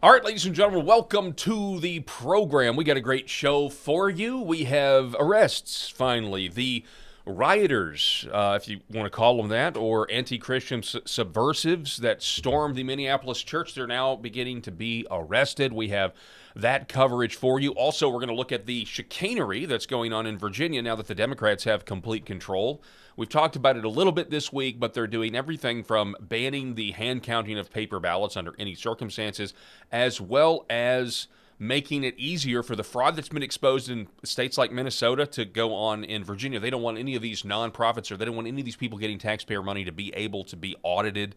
All right, ladies and gentlemen, welcome to the program. We got a great show for you. We have arrests, finally. The rioters, if you want to call them that, or anti-Christian subversives that stormed the Minneapolis church, they're now beginning to be arrested. We have that coverage for you. Also, we're going to look at the chicanery that's going on in Virginia now that the Democrats have complete control. We've talked about it a little bit this week, but they're doing everything from banning the hand counting of paper ballots under any circumstances, as well as making it easier for the fraud that's been exposed in states like Minnesota to go on in Virginia. They don't want any of these nonprofits, or they don't want any of these people getting taxpayer money to be able to be audited.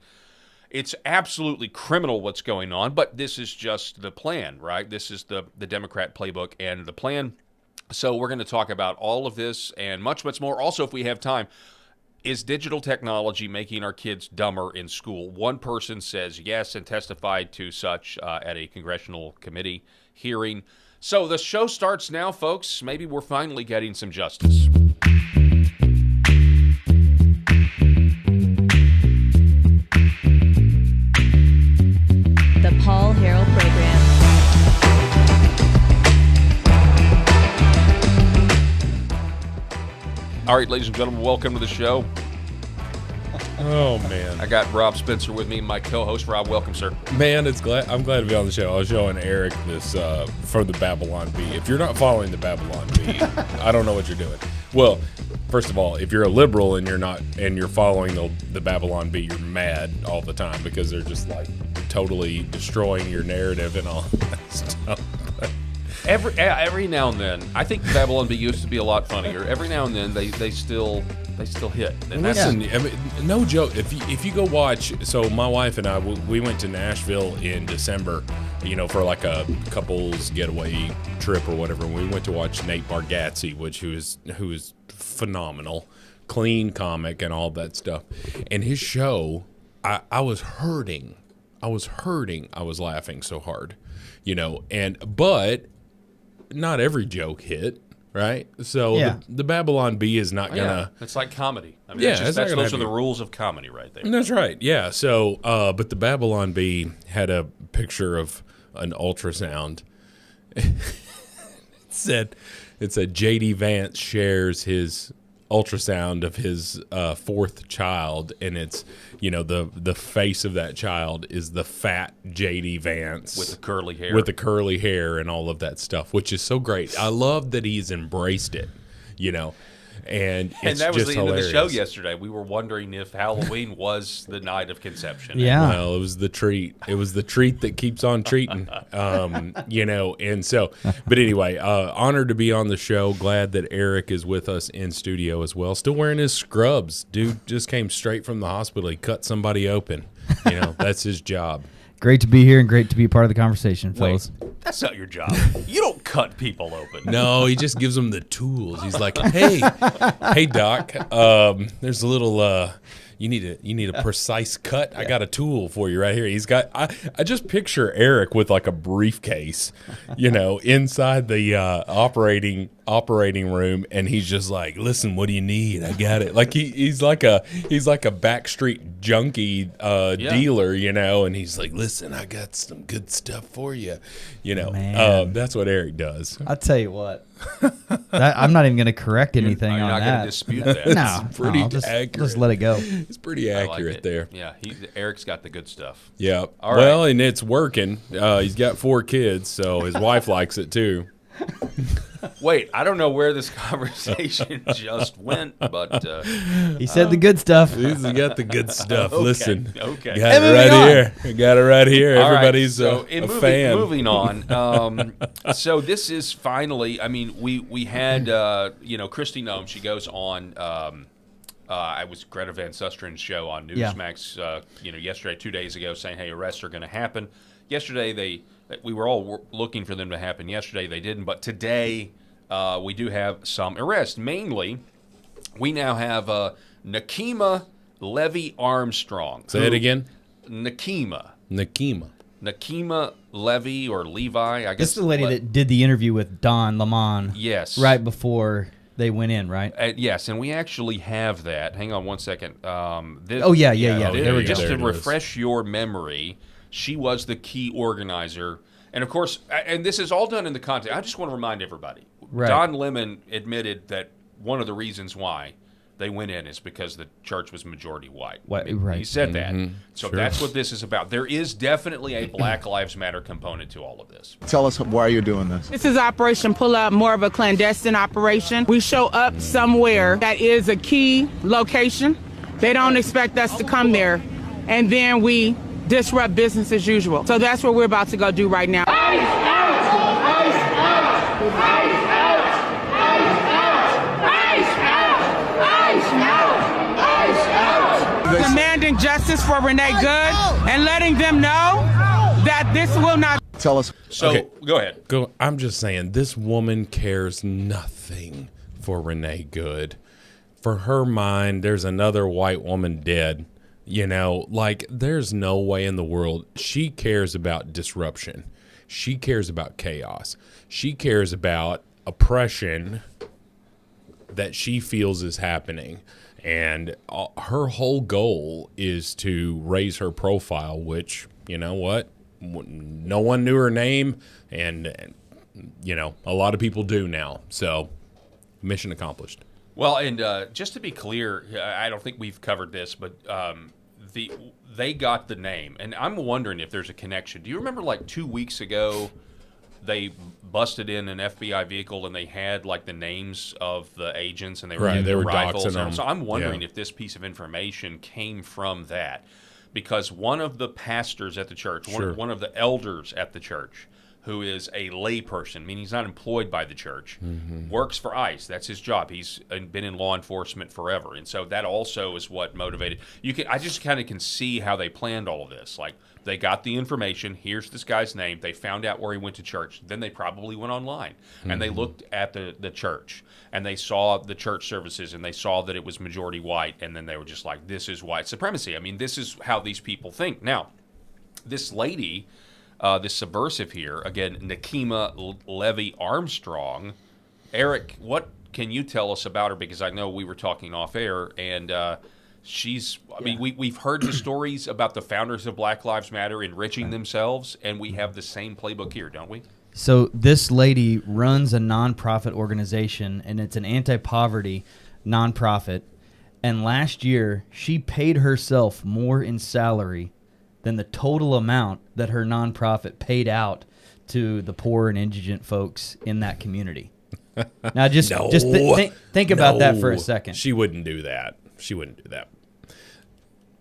It's absolutely criminal what's going on, but this is just the plan, right? This is the Democrat playbook and the plan. So we're going to talk about all of this and much, much more. Also, if we have time, is digital technology making our kids dumber in school? One person says yes and testified to such at a congressional committee hearing. So the show starts now, folks. Maybe we're finally getting some justice. The Paul Harrell Program. All right, ladies and gentlemen, welcome to the show. Oh, man. I got Rob Spencer with me, my co-host. Rob, welcome, sir. Man, I'm glad to be on the show. I was showing Eric this for the Babylon Bee. If you're not following the Babylon Bee, I don't know what you're doing. Well, first of all, if you're a liberal and you're following the Babylon Bee, you're mad all the time because they're just like totally destroying your narrative and all that stuff. Every now and then, I think Babylon Bee used to be a lot funnier. Every now and then, they still hit. And listen, I mean, no joke. If you go watch, so my wife and I, we went to Nashville in December, for like a couples getaway trip or whatever. And we went to watch Nate Bargatze, who is phenomenal, clean comic and all that stuff. And his show, I was hurting. I was laughing so hard, but not every joke hit, right? So the Babylon Bee is not gonna. It's like comedy. I mean, those are the rules of comedy, right there. That's right. Yeah. So, but the Babylon Bee had a picture of an ultrasound. It said J.D. Vance shares his ultrasound of his fourth child, and it's the face of that child is the fat J.D. Vance with the curly hair and all of that stuff, which is so great. I love that he's embraced it, and that was just the end of the hilarious. show yesterday. We were wondering if Halloween was the night of conception. Yeah. Well, it was the treat. It was the treat that keeps on treating, and so, but anyway, honored to be on the show. Glad that Eric is with us in studio as well. Still wearing his scrubs. Dude just came straight from the hospital. He cut somebody open. That's his job. Great to be here and great to be a part of the conversation, fellas. Wait, that's not your job. You don't cut people open. No, he just gives them the tools. He's like, hey, doc, there's a little, you need a precise cut. I got a tool for you right here. He's got, I just picture Eric with like a briefcase, inside the operating room, and he's just like, listen, what do you need? I got it. Like he's like a backstreet junkie dealer, and he's like, listen, I got some good stuff for you. That's what Eric does. I'll tell you what. I'm not even going to correct anything on that. You're not going to dispute that. No, It's pretty accurate. accurate. Just let it go. It's pretty accurate there. Yeah, Eric's got the good stuff. Yeah. All well, right. and it's working. He's got 4 kids, so his wife likes it too. Wait, I don't know where this conversation just went, but He said the good stuff. He's got the good stuff. Okay, Listen, okay. got it right here. I got it right here. All right, Everybody's so a fan. Moving on. So this is finally. I mean, we had Kristi Noem. She goes on. I was Greta Van Susteren's show on Newsmax. Yesterday, 2 days ago, saying, "Hey, arrests are going to happen." Yesterday, we were all looking for them to happen. Yesterday, they didn't, but today we do have some arrests. Mainly, we now have Nekima Levy Armstrong. Say it again. Nekima Levy or Levi, I guess. This is the lady that did the interview with Don Lemon. Yes. Right before they went in, right? Yes, and we actually have that. Hang on one second. There we Just go. to There it is. refresh your memory, she was the key organizer. And, of course, and this is all done in the context. I just want to remind everybody. Right. Don Lemon admitted that one of the reasons why they went in is because the church was majority white. Right. He said that. So Sure. that's what this is about. There is definitely a Black Lives Matter component to all of this. Tell us why you're doing this. This is Operation Pull Up, more of a clandestine operation. We show up somewhere that is a key location. They don't expect us to come there, and then we disrupt business as usual. So that's what we're about to go do right now. Demanding justice for Renee Good and letting them know that this will not. Tell us. So Okay. go ahead. I'm just saying, this woman cares nothing for Renee Good. For her mind, there's another white woman dead. There's no way in the world. She cares about disruption. She cares about chaos. She cares about oppression that she feels is happening. And her whole goal is to raise her profile, which, you know what? No one knew her name, and a lot of people do now. So, mission accomplished. Well, and just to be clear, I don't think we've covered this, but they got the name, and I'm wondering if there's a connection. Do you remember, like 2 weeks ago, they busted in an FBI vehicle and they had like the names of the agents, and they were Right, getting they the were rifles. doxing them. So I'm wondering Yeah. if this piece of information came from that, because one of the pastors at the church, Sure. one of the elders at the church, who is a layperson, meaning he's not employed by the church, works for ICE. That's his job. He's been in law enforcement forever, and so that also is what motivated. I just kind of can see how they planned all of this. Like, they got the information. Here's this guy's name. They found out where he went to church. Then they probably went online and they looked at the church, and they saw the church services, and they saw that it was majority white, and then they were just like, "This is white supremacy." I mean, this is how these people think. Now, this lady. This subversive here, again, Nekima Levy Armstrong. Eric, what can you tell us about her? Because I know we were talking off air, and we've heard the stories about the founders of Black Lives Matter enriching themselves, and we have the same playbook here, don't we? So this lady runs a nonprofit organization, and it's an anti-poverty nonprofit. And last year, she paid herself more in salary than the total amount that her nonprofit paid out to the poor and indigent folks in that community. Now, just think about that for a second. She wouldn't do that.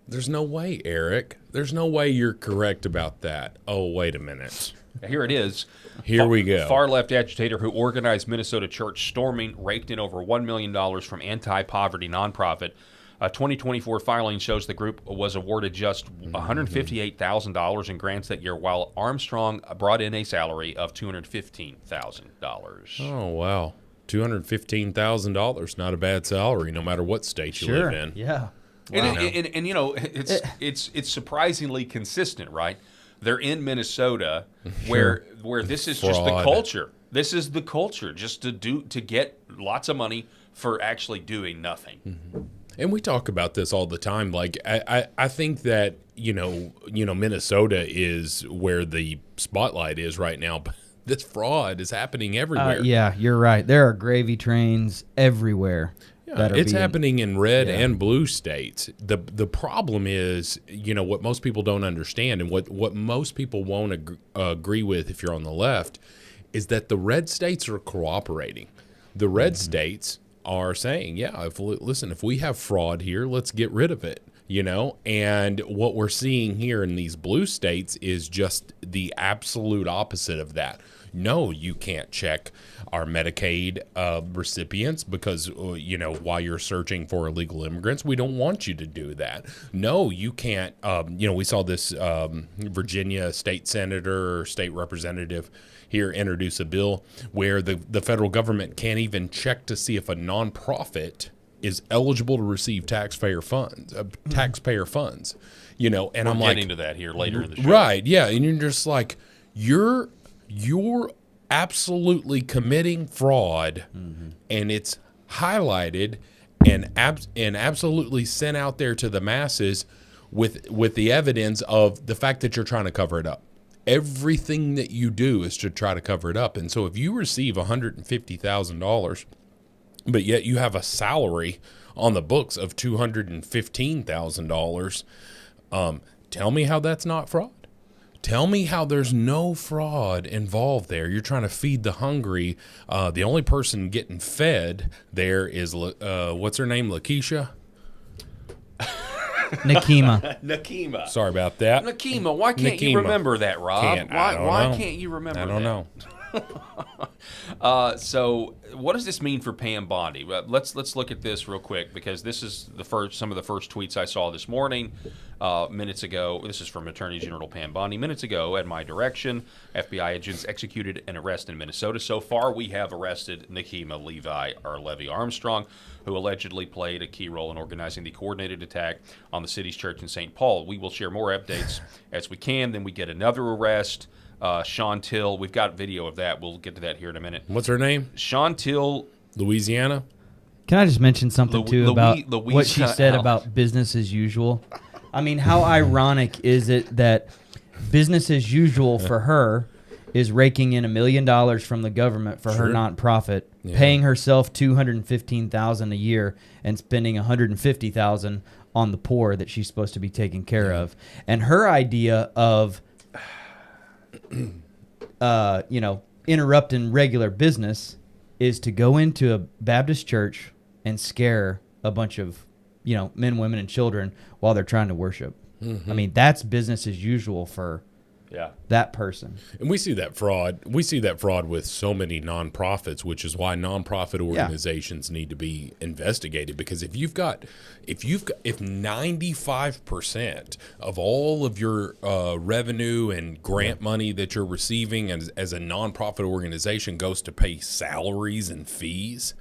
There's no way, Eric. There's no way you're correct about that. Oh, wait a minute. Here it is. Here we go. Far-left agitator who organized Minnesota church storming raked in over $1 million from anti-poverty nonprofit. A 2024 filing shows the group was awarded just $158,000 in grants that year, while Armstrong brought in a salary of $215,000. Oh, wow. $215,000. Not a bad salary, no matter what state you live in. Yeah. And it's surprisingly consistent, right? They're in Minnesota, where this is just the Fraud. culture. This is the culture, just to get lots of money for actually doing nothing. Mm-hmm. And we talk about this all the time. Like, I think that, Minnesota is where the spotlight is right now. But this fraud is happening everywhere. Yeah, you're right. There are gravy trains everywhere. It's happening in red and blue states. The problem is, what most people don't understand, and what most people won't agree with if you're on the left, is that the red states are cooperating. The red states are saying, if we have fraud here, let's get rid of it, and what we're seeing here in these blue states is just the absolute opposite of that. No, you can't check our Medicaid recipients because, while you're searching for illegal immigrants, we don't want you to do that. No, you can't. We saw this Virginia state senator or state representative here introduce a bill where the federal government can't even check to see if a nonprofit is eligible to receive taxpayer funds. And We're I'm like, getting to that here later in the show. right, yeah, and you're just like, you're absolutely committing fraud, and it's highlighted and absolutely sent out there to the masses with the evidence of the fact that you're trying to cover it up. Everything that you do is to try to cover it up. And so if you receive $150,000, but yet you have a salary on the books of $215,000, tell me how that's not fraud. Tell me how there's no fraud involved there. You're trying to feed the hungry. The only person getting fed there is, what's her name, Lakeisha? Nekima. Nekima. Sorry about that. Nekima. Why can't you remember that, Rob? Why can't you remember that? I don't know. So what does this mean for Pam Bondi? Let's look at this real quick, because this is some of the first tweets I saw this morning, minutes ago. This is from Attorney General Pam Bondi. Minutes ago, at my direction, FBI agents executed an arrest in Minnesota. So far, we have arrested Nekima Levy Armstrong, who allegedly played a key role in organizing the coordinated attack on the city's church in St. Paul. We will share more updates as we can. Then we get another arrest. Sean Till, we've got video of that. We'll get to that here in a minute. What's her name? Sean Till, Louisiana. Can I just mention something about what she said about business as usual? I mean, how ironic is it that business as usual for her is raking in $1 million from the government for her nonprofit, paying herself $215,000 a year, and spending $150,000 on the poor that she's supposed to be taking care of, and her idea of interrupting regular business is to go into a Baptist church and scare a bunch of, men, women, and children while they're trying to worship. I mean, that's business as usual for that person. And we see that fraud. We see that fraud with so many nonprofits, which is why nonprofit organizations need to be investigated. Because if 95% of all of your revenue and grant money that you're receiving as a nonprofit organization goes to pay salaries and fees,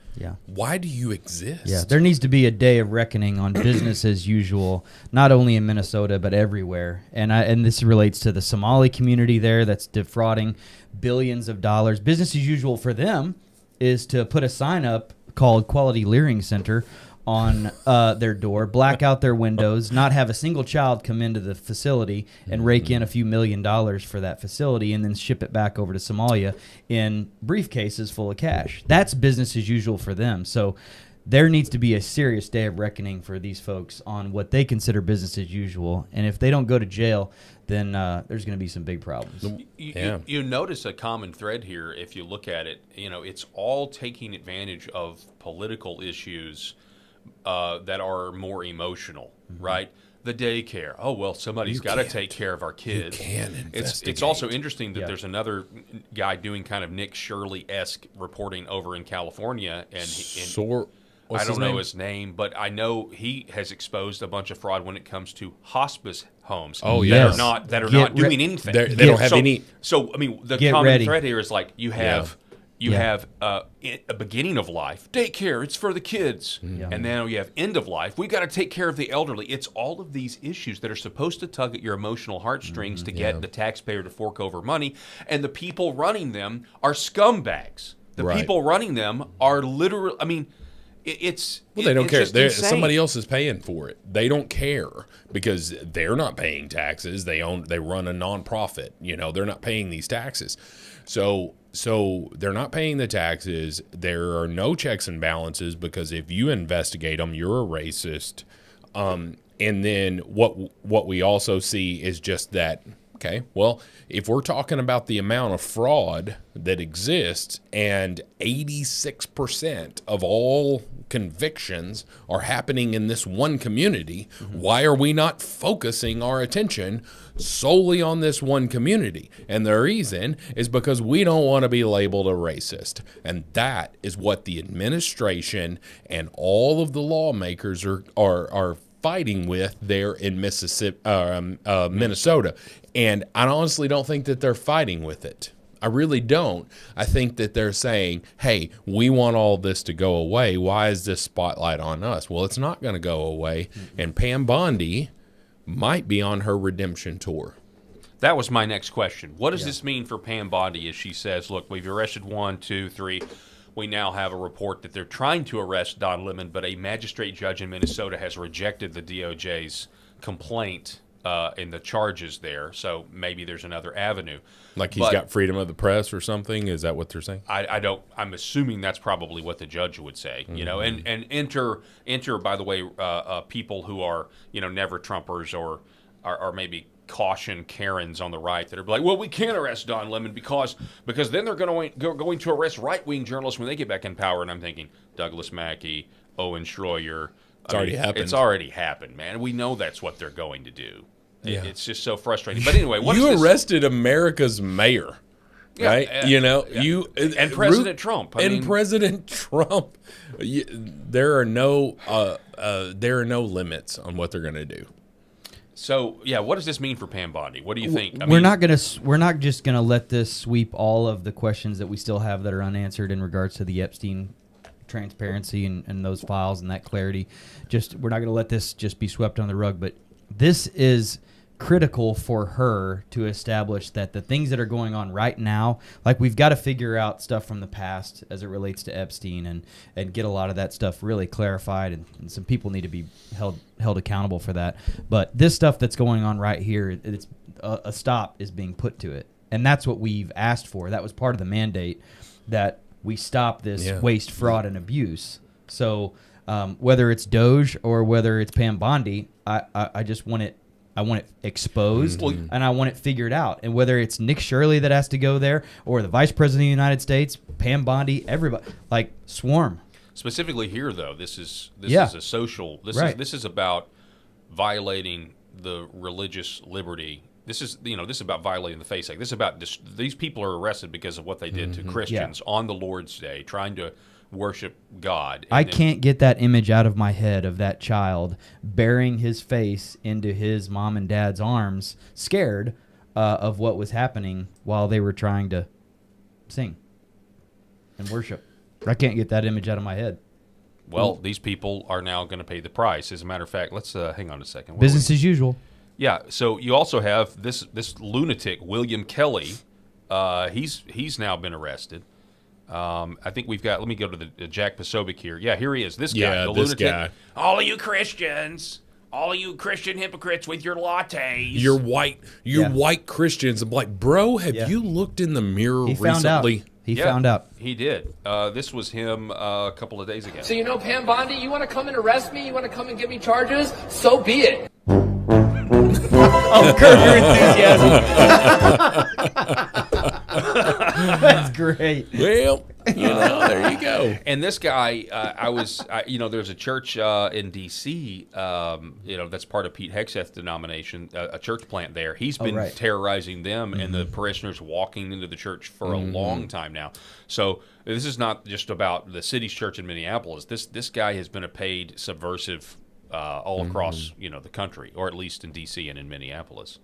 why do you exist? Yeah, there needs to be a day of reckoning on business as usual, not only in Minnesota but everywhere. And this relates to the Somali community there that's defrauding billions of dollars. Business as usual for them is to put a sign up called Quality Learning Center on their door, black out their windows, not have a single child come into the facility, and rake in a few $1 million for that facility, and then ship it back over to Somalia in briefcases full of cash. That's business as usual for them. So there needs to be a serious day of reckoning for these folks on what they consider business as usual. And if they don't go to jail, then there's going to be some big problems. You notice a common thread here if you look at it. It's all taking advantage of political issues that are more emotional, right? The daycare. Oh, well, somebody's got to take care of our kids. It's also interesting that there's another guy doing kind of Nick Shirley-esque reporting over in California. And I don't know his name, but I know he has exposed a bunch of fraud when it comes to hospice homes. Oh, yeah. That are not doing anything. They don't have any. So, I mean, the common thread here is like you have a beginning of life, daycare, it's for the kids. And then you have end of life. We've got to take care of the elderly. It's all of these issues that are supposed to tug at your emotional heartstrings to get the taxpayer to fork over money. And the people running them are scumbags. The people running them are literally, I mean, they don't care. Somebody else is paying for it. They don't care because they're not paying taxes. They run a nonprofit. They're not paying these taxes. So they're not paying the taxes. There are no checks and balances because if you investigate them, you're a racist. And then what we also see is just that. Okay, well, if we're talking about the amount of fraud that exists and 86% of all convictions are happening in this one community, why are we not focusing our attention solely on this one community? And the reason is because we don't want to be labeled a racist. And that is what the administration and all of the lawmakers are fighting with there in Minnesota. And I honestly don't think that they're fighting with it. I really don't. I think that they're saying, hey, we want all this to go away. Why is this spotlight on us? Well, it's not going to go away. And Pam Bondi might be on her redemption tour. That was my next question. What does this mean for Pam Bondi as she says, look, we've arrested 1, 2, 3, we now have a report that they're trying to arrest Don Lemon, but a magistrate judge in Minnesota has rejected the DOJ's complaint and the charges there. So maybe there's another avenue. Like he's got freedom of the press or something? Is that what they're saying? I don't. I'm assuming that's probably what the judge would say. You know, and enter. By the way, people who are never Trumpers or maybe caution Karens on the right that are like, well, we can't arrest Don Lemon because then they're going to arrest right-wing journalists when they get back in power. And I'm thinking Douglas Mackey, Owen Schroyer. It's already happened. It's already happened, man. We know that's what they're going to do. Yeah. It's just so frustrating. But anyway, you arrested America's mayor, right? And President Trump. President Trump. There are no limits on what they're going to do. So, what does this mean for Pam Bondi? What do you think? We're not just gonna let this sweep all of the questions that we still have that are unanswered in regards to the Epstein transparency and those files and that clarity. We're not gonna let this just be swept on the rug. But this is critical for her to establish that the things that are going on right now, like we've got to figure out stuff from the past as it relates to Epstein and get a lot of that stuff really clarified, and some people need to be held accountable for that. But this stuff that's going on right here, it's a stop is being put to it, and that's what we've asked for. That was part of the mandate, that we stop this waste, fraud, and abuse. So whether it's Doge or whether it's Pam Bondi, I just want it. I want it exposed, and I want it figured out. And whether it's Nick Shirley that has to go there, or the Vice President of the United States, Pam Bondi, everybody, like swarm. Specifically here, though, this is a social. This is about violating the religious liberty. This is about violating the Faith Act. This is about these people are arrested because of what they did to Christians on the Lord's Day, trying to worship God. I can't get that image out of my head of that child burying his face into his mom and dad's arms, scared of what was happening while they were trying to sing and worship. I can't get that image out of my head. Well, these people are now going to pay the price. As a matter of fact, let's hang on a second. Business as usual. Yeah. So you also have this lunatic William Kelly. He's now been arrested. I think we've got. Let me go to the Jack Posobiec here. Yeah, here he is. This guy, the lunatic. Guy. All of you Christians, all of you Christian hypocrites with your lattes. You're white Christians. I'm like, bro, have you looked in the mirror recently? He found out. He did. This was him a couple of days ago. So Pam Bondi, you want to come and arrest me? You want to come and give me charges? So be it. Oh, curb your enthusiasm. That's great. Well, there you go. And this guy, there's a church in D.C., that's part of Pete Hegseth's denomination, a church plant there. He's been terrorizing them and the parishioners walking into the church for a long time now. So this is not just about the city's church in Minneapolis. This guy has been a paid subversive all across the country, or at least in D.C. and in Minneapolis.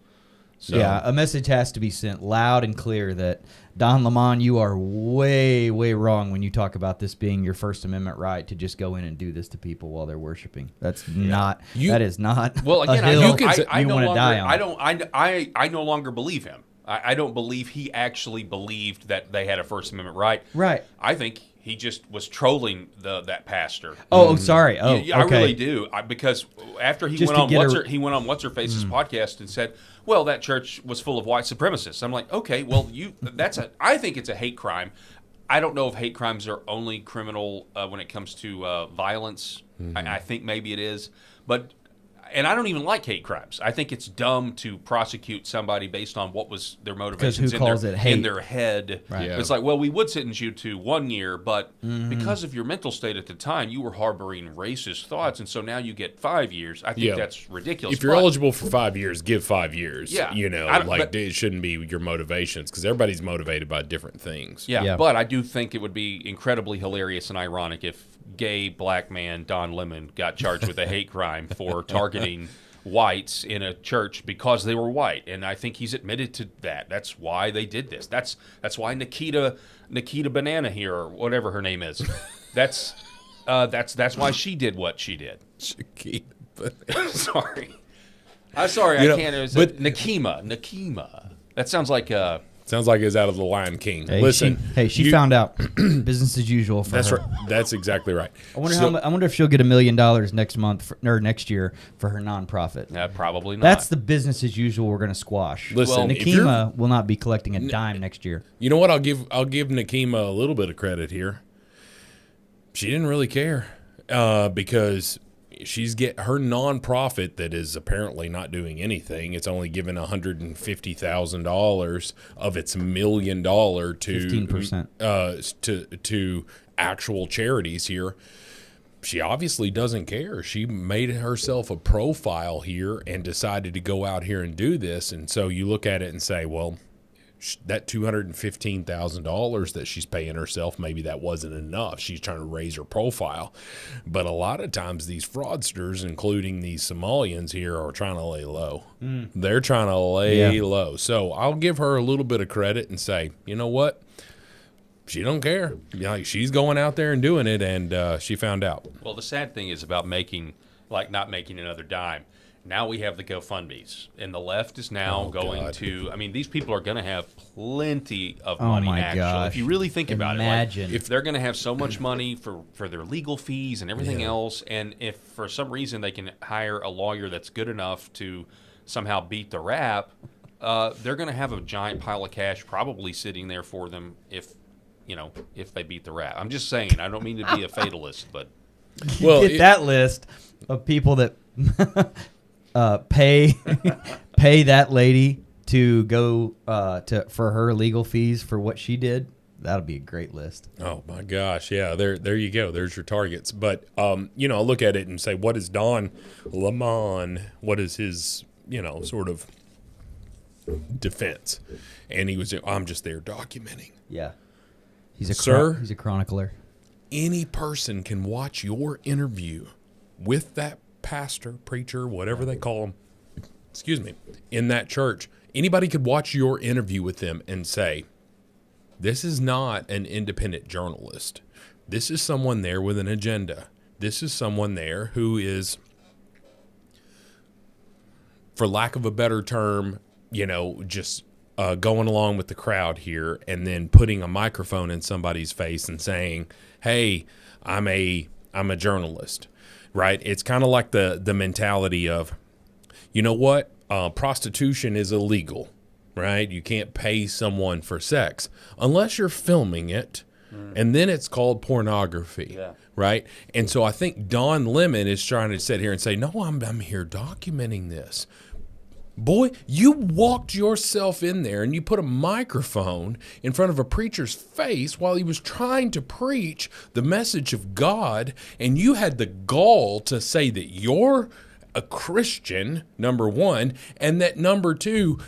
So, a message has to be sent loud and clear that Don Lemon, you are way, way wrong when you talk about this being your First Amendment right to just go in and do this to people while they're worshiping. That's not. That is not. Well, again, a hill I want to die on. I no longer believe him. I don't believe he actually believed that they had a First Amendment right. Right. I think he just was trolling that pastor. Oh, sorry. Oh, okay. I really do. Because after he went on What's Her Face's podcast and said, "Well, that church was full of white supremacists." I'm like, okay, well, I think it's a hate crime. I don't know if hate crimes are only criminal when it comes to violence. I think maybe it is, and I don't even like hate crimes. I think it's dumb to prosecute somebody based on what was their motivations in their head. Right. Yeah. It's like, well, we would sentence you to 1 year, but because of your mental state at the time, you were harboring racist thoughts, and so now you get 5 years. I think that's ridiculous. If you're eligible for 5 years, give 5 years. Yeah. It shouldn't be your motivations, because everybody's motivated by different things. Yeah, but I do think it would be incredibly hilarious and ironic if gay black man Don Lemon got charged with a hate crime for targeting whites in a church because they were white, and I think he's admitted to that. That's why they did this. That's why Nikita Banana here, or whatever her name is. That's why she did what she did. Sorry. I'm sorry. I can't. But Nekima. That sounds like Sounds like it's out of the Lion King. Hey, Listen, she found out. Business as usual for that's her. right. That's exactly right. I wonder if she'll get $1 million next month or next year for her nonprofit. Probably not. That's the business as usual we're going to squash. Listen, if Nekima will not be collecting a dime next year. You know what? I'll give Nekima a little bit of credit here. She didn't really care because she's her nonprofit that is apparently not doing anything. It's only given $150,000 of its $1 million to 15% to actual charities here. She obviously doesn't care. She made herself a profile here and decided to go out here and do this. And so you look at it and say, well, that $215,000 that she's paying herself, maybe that wasn't enough. She's trying to raise her profile. But a lot of times these fraudsters, including these Somalians here, are trying to lay low. They're trying to lay low. So I'll give her a little bit of credit and say, you know what? She don't care. She's going out there and doing it, and she found out. Well, the sad thing is about not making another dime. Now we have the GoFundMes, and the left is now going to. I mean, these people are going to have plenty of money. Actually, gosh. if you really think about it, like, Imagine. if they're going to have so much money for their legal fees and everything else, and if for some reason they can hire a lawyer that's good enough to somehow beat the rap, they're going to have a giant pile of cash probably sitting there for them if they beat the rap. I'm just saying. I don't mean to be a fatalist, but Get that list of people that pay that lady to go for her legal fees for what she did. That'll be a great list. Oh my gosh, yeah. There you go. There's your targets. But I look at it and say, what is Don Lemon? What is his sort of defense? And he was, I'm just there documenting. Yeah, he's a Sir? he's a chronicler. Any person can watch your interview with that pastor, preacher, whatever they call them, in that church. Anybody could watch your interview with them and say, this is not an independent journalist. This is someone there with an agenda. This is someone there who is, for lack of a better term, just going along with the crowd here and then putting a microphone in somebody's face and saying, hey, I'm a journalist, right? It's kind of like the mentality of, you know what? Prostitution is illegal, right? You can't pay someone for sex unless you're filming it, and then it's called pornography, right? And so I think Don Lemon is trying to sit here and say, no, I'm here documenting this. Boy, you walked yourself in there and you put a microphone in front of a preacher's face while he was trying to preach the message of God, and you had the gall to say that you're a Christian, number one, and that number two,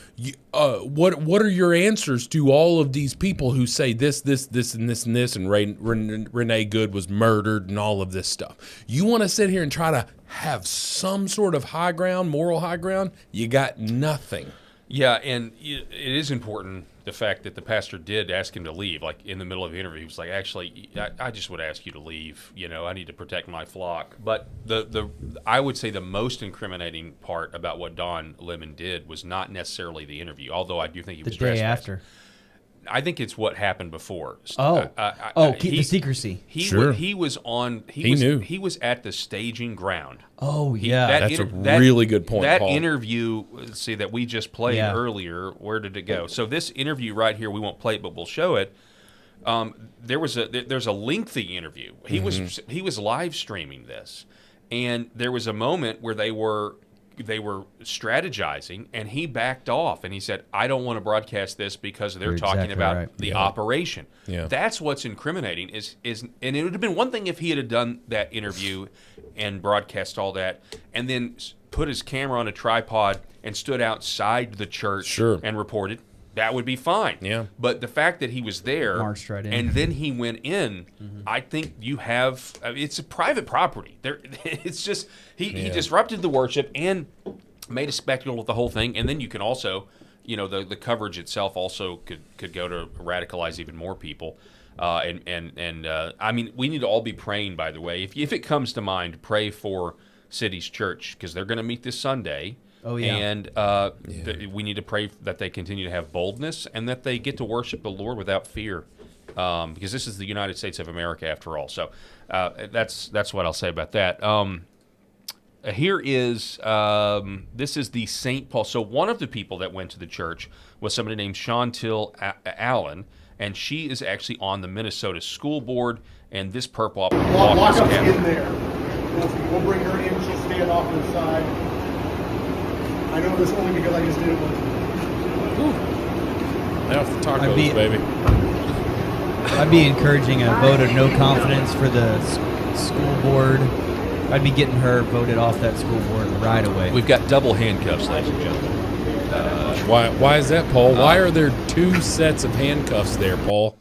what are your answers to all of these people who say this, and this, and this, and Renee Good was murdered and all of this stuff? You want to sit here and try to have some sort of high ground, moral high ground? You got nothing. Yeah, and it is important, the fact that the pastor did ask him to leave, like in the middle of the interview. He was like, actually, I just would ask you to leave. I need to protect my flock. But I would say the most incriminating part about what Don Lemon did was not necessarily the interview, although I do think he was The day trespassing. after. I think it's what happened before. Keep the secrecy. He was at the staging ground. Oh, yeah. That's a really good point, That Paul. interview, that we just played earlier, where did it go? So this interview right here, we won't play it, but we'll show it. There's a lengthy interview. He was live streaming this, and there was a moment where they were strategizing, and he backed off and he said, I don't want to broadcast this because they're talking about the operation. Yeah. That's what's incriminating is and it would have been one thing if he had done that interview and broadcast all that and then put his camera on a tripod and stood outside the church and reported. That would be fine. Yeah. But the fact that he was there Marched right in. and then he went in, I think you have it's a private property. It's just he disrupted the worship and made a spectacle of the whole thing. And then you can also, the coverage itself also could go to radicalize even more people. I mean, we need to all be praying, by the way. If it comes to mind, pray for City's Church, because they're going to meet this Sunday. Oh, yeah. And we need to pray that they continue to have boldness and that they get to worship the Lord without fear, because this is the United States of America after all. So that's what I'll say about that. Here is this is the St. Paul. So one of the people that went to the church was somebody named Chantil Allen, and she is actually on the Minnesota School Board. And this purple Lock us in there. We'll bring her in. She'll stand off to the side. I know this only because I just did it once. Lay off the tacos, I'd be- baby. I'd be encouraging a vote of no confidence for the school board. I'd be getting her voted off that school board right away. We've got double handcuffs, ladies and gentlemen. Why is that, Paul? Why are there 2 sets of handcuffs there, Paul?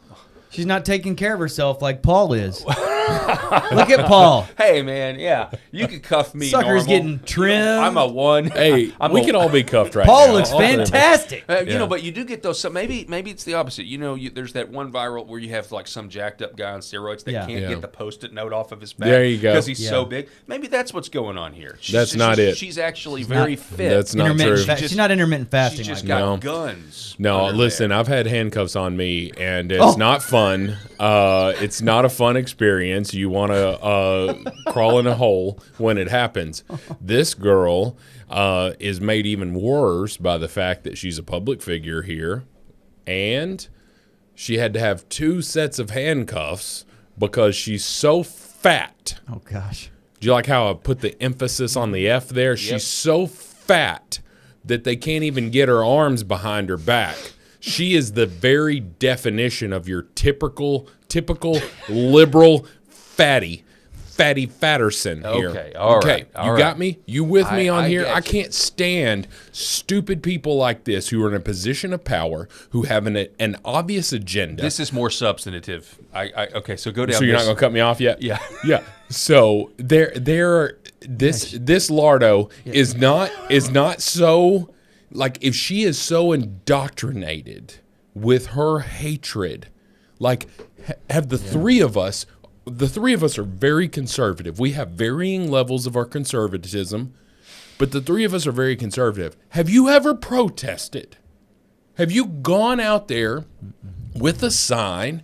She's not taking care of herself like Paul is. Look at Paul. Hey, man, yeah, you could cuff me. Sucker's normal. getting trimmed. I'm a one. Hey, we can all be cuffed right Paul now. looks All three of us. fantastic. You Yeah. know, but you do get those. So maybe it's the opposite. You know, there's that one viral where you have like some jacked up guy on steroids that Yeah. can't Yeah. get the Post-it note off of his back. There you go. Because he's Yeah. so big. Maybe that's what's going on here. That's not it. She's actually very fit. That's not true. She's not intermittent fasting. She's just like got No. guns. No, under listen, there. I've had handcuffs on me, and it's not fun. It's not a fun experience. You want to crawl in a hole when it happens. This girl is made even worse by the fact that she's a public figure here, and she had to have 2 sets of handcuffs because she's so fat. Oh gosh. Do you like how I put the emphasis on the F there? She's so fat that they can't even get her arms behind her back. She is the very definition of your typical liberal fatty Fatterson here. Okay, all right, all you right. got me? You with me on I here? get I you. can't stand stupid people like this who are in a position of power, who have an obvious agenda. This is more substantive. Okay, so go down. So you're not this- going to cut me off yet? Yeah. Yeah. So this Lardo is not so, like, if she is so indoctrinated with her hatred, like, have the three of us are very conservative. We have varying levels of our conservatism, but the 3 of us are very conservative. Have you ever protested? Have you gone out there with a sign,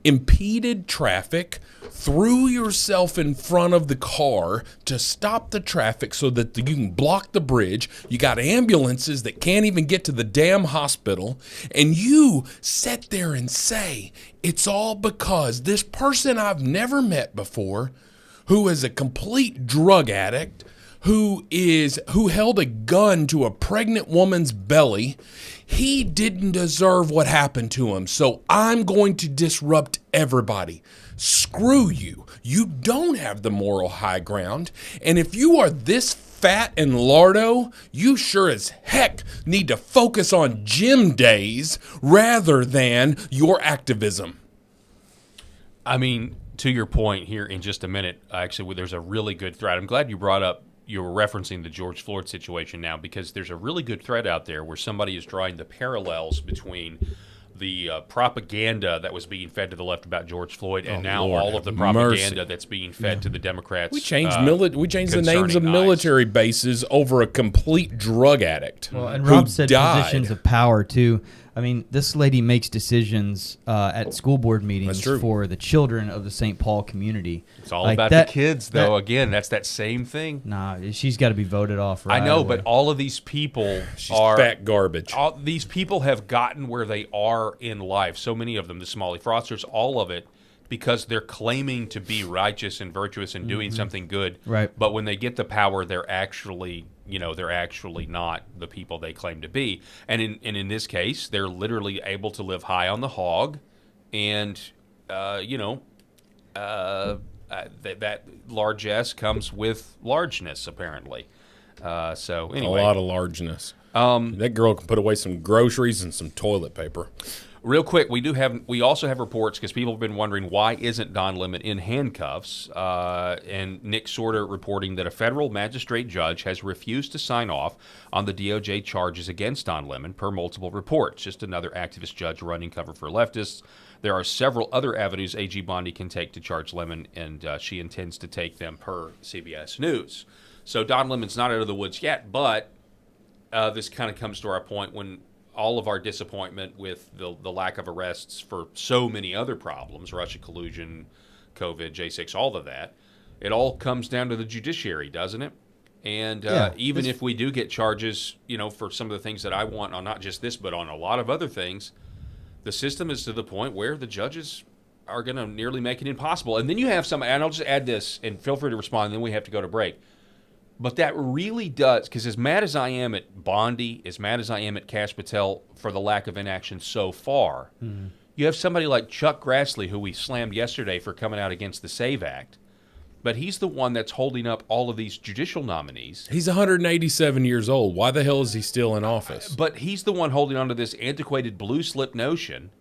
impeded traffic, threw yourself in front of the car to stop the traffic so that you can block the bridge? You got ambulances that can't even get to the damn hospital, and you sit there and say, it's all because this person I've never met before, who is a complete drug addict, who held a gun to a pregnant woman's belly, he didn't deserve what happened to him, so I'm going to disrupt everybody. Screw you. You don't have the moral high ground, and if you are this fat and lardo, you sure as heck need to focus on gym days rather than your activism. I mean, to your point here in just a minute, actually, there's a really good thread. I'm glad you brought up, you were referencing the George Floyd situation now, because there's a really good thread out there where somebody is drawing the parallels between the propaganda that was being fed to the left about George Floyd and now Lord all of the have propaganda mercy. that's being fed to the Democrats. We changed the names of concerning military bases over a complete drug addict. Well, and who Rob said died. positions of power too. I mean, this lady makes decisions at school board meetings That's true. for the children of the St. Paul community. It's all Like about that- the kids, though. Again, that's that same thing. Nah, she's got to be voted off. Right I know, away. but all of these people She's are fat garbage. all these people have gotten where they are in life. So many of them, the Smalley Frosters, all of it, because they're claiming to be righteous and virtuous and doing something good. Right. But when they get the power, they're actually not the people they claim to be. And in this case, they're literally able to live high on the hog, and that largesse comes with largeness, apparently. So anyway, A lot of largeness. That girl can put away some groceries and some toilet paper. real quick, we also have reports, because people have been wondering, why isn't Don Lemon in handcuffs? And Nick Sorter reporting that a federal magistrate judge has refused to sign off on the DOJ charges against Don Lemon, per multiple reports. Just another activist judge running cover for leftists. There are several other avenues AG Bondi can take to charge Lemon, and she intends to take them, per CBS News. So Don Lemon's not out of the woods yet, but this kind of comes to our point when all of our disappointment with the lack of arrests for so many other problems, Russia collusion, COVID, J6, all of that, it all comes down to the judiciary, doesn't it? And even if we do get charges, for some of the things that I want on not just this, but on a lot of other things, the system is to the point where the judges are going to nearly make it impossible. And then you have and I'll just add this, and feel free to respond, and then we have to go to break. But that really does, because as mad as I am at Bondi, as mad as I am at Kash Patel for the lack of inaction so far, you have somebody like Chuck Grassley, who we slammed yesterday for coming out against the SAVE Act. But he's the one that's holding up all of these judicial nominees. He's 187 years old. Why the hell is he still in office? But he's the one holding on to this antiquated blue slip notion.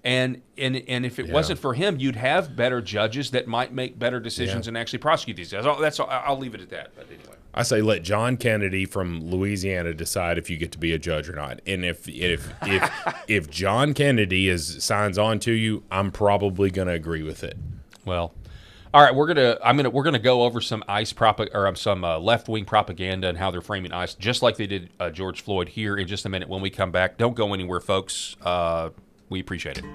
And if it wasn't for him, you'd have better judges that might make better decisions and actually prosecute these guys. I'll leave it at that. But anyway, I say let John Kennedy from Louisiana decide if you get to be a judge or not. And if John Kennedy signs on to you, I'm probably going to agree with it. Well, all right, we're gonna go over some some left wing propaganda and how they're framing ICE, just like they did George Floyd, here in just a minute when we come back. Don't go anywhere, folks. We appreciate it.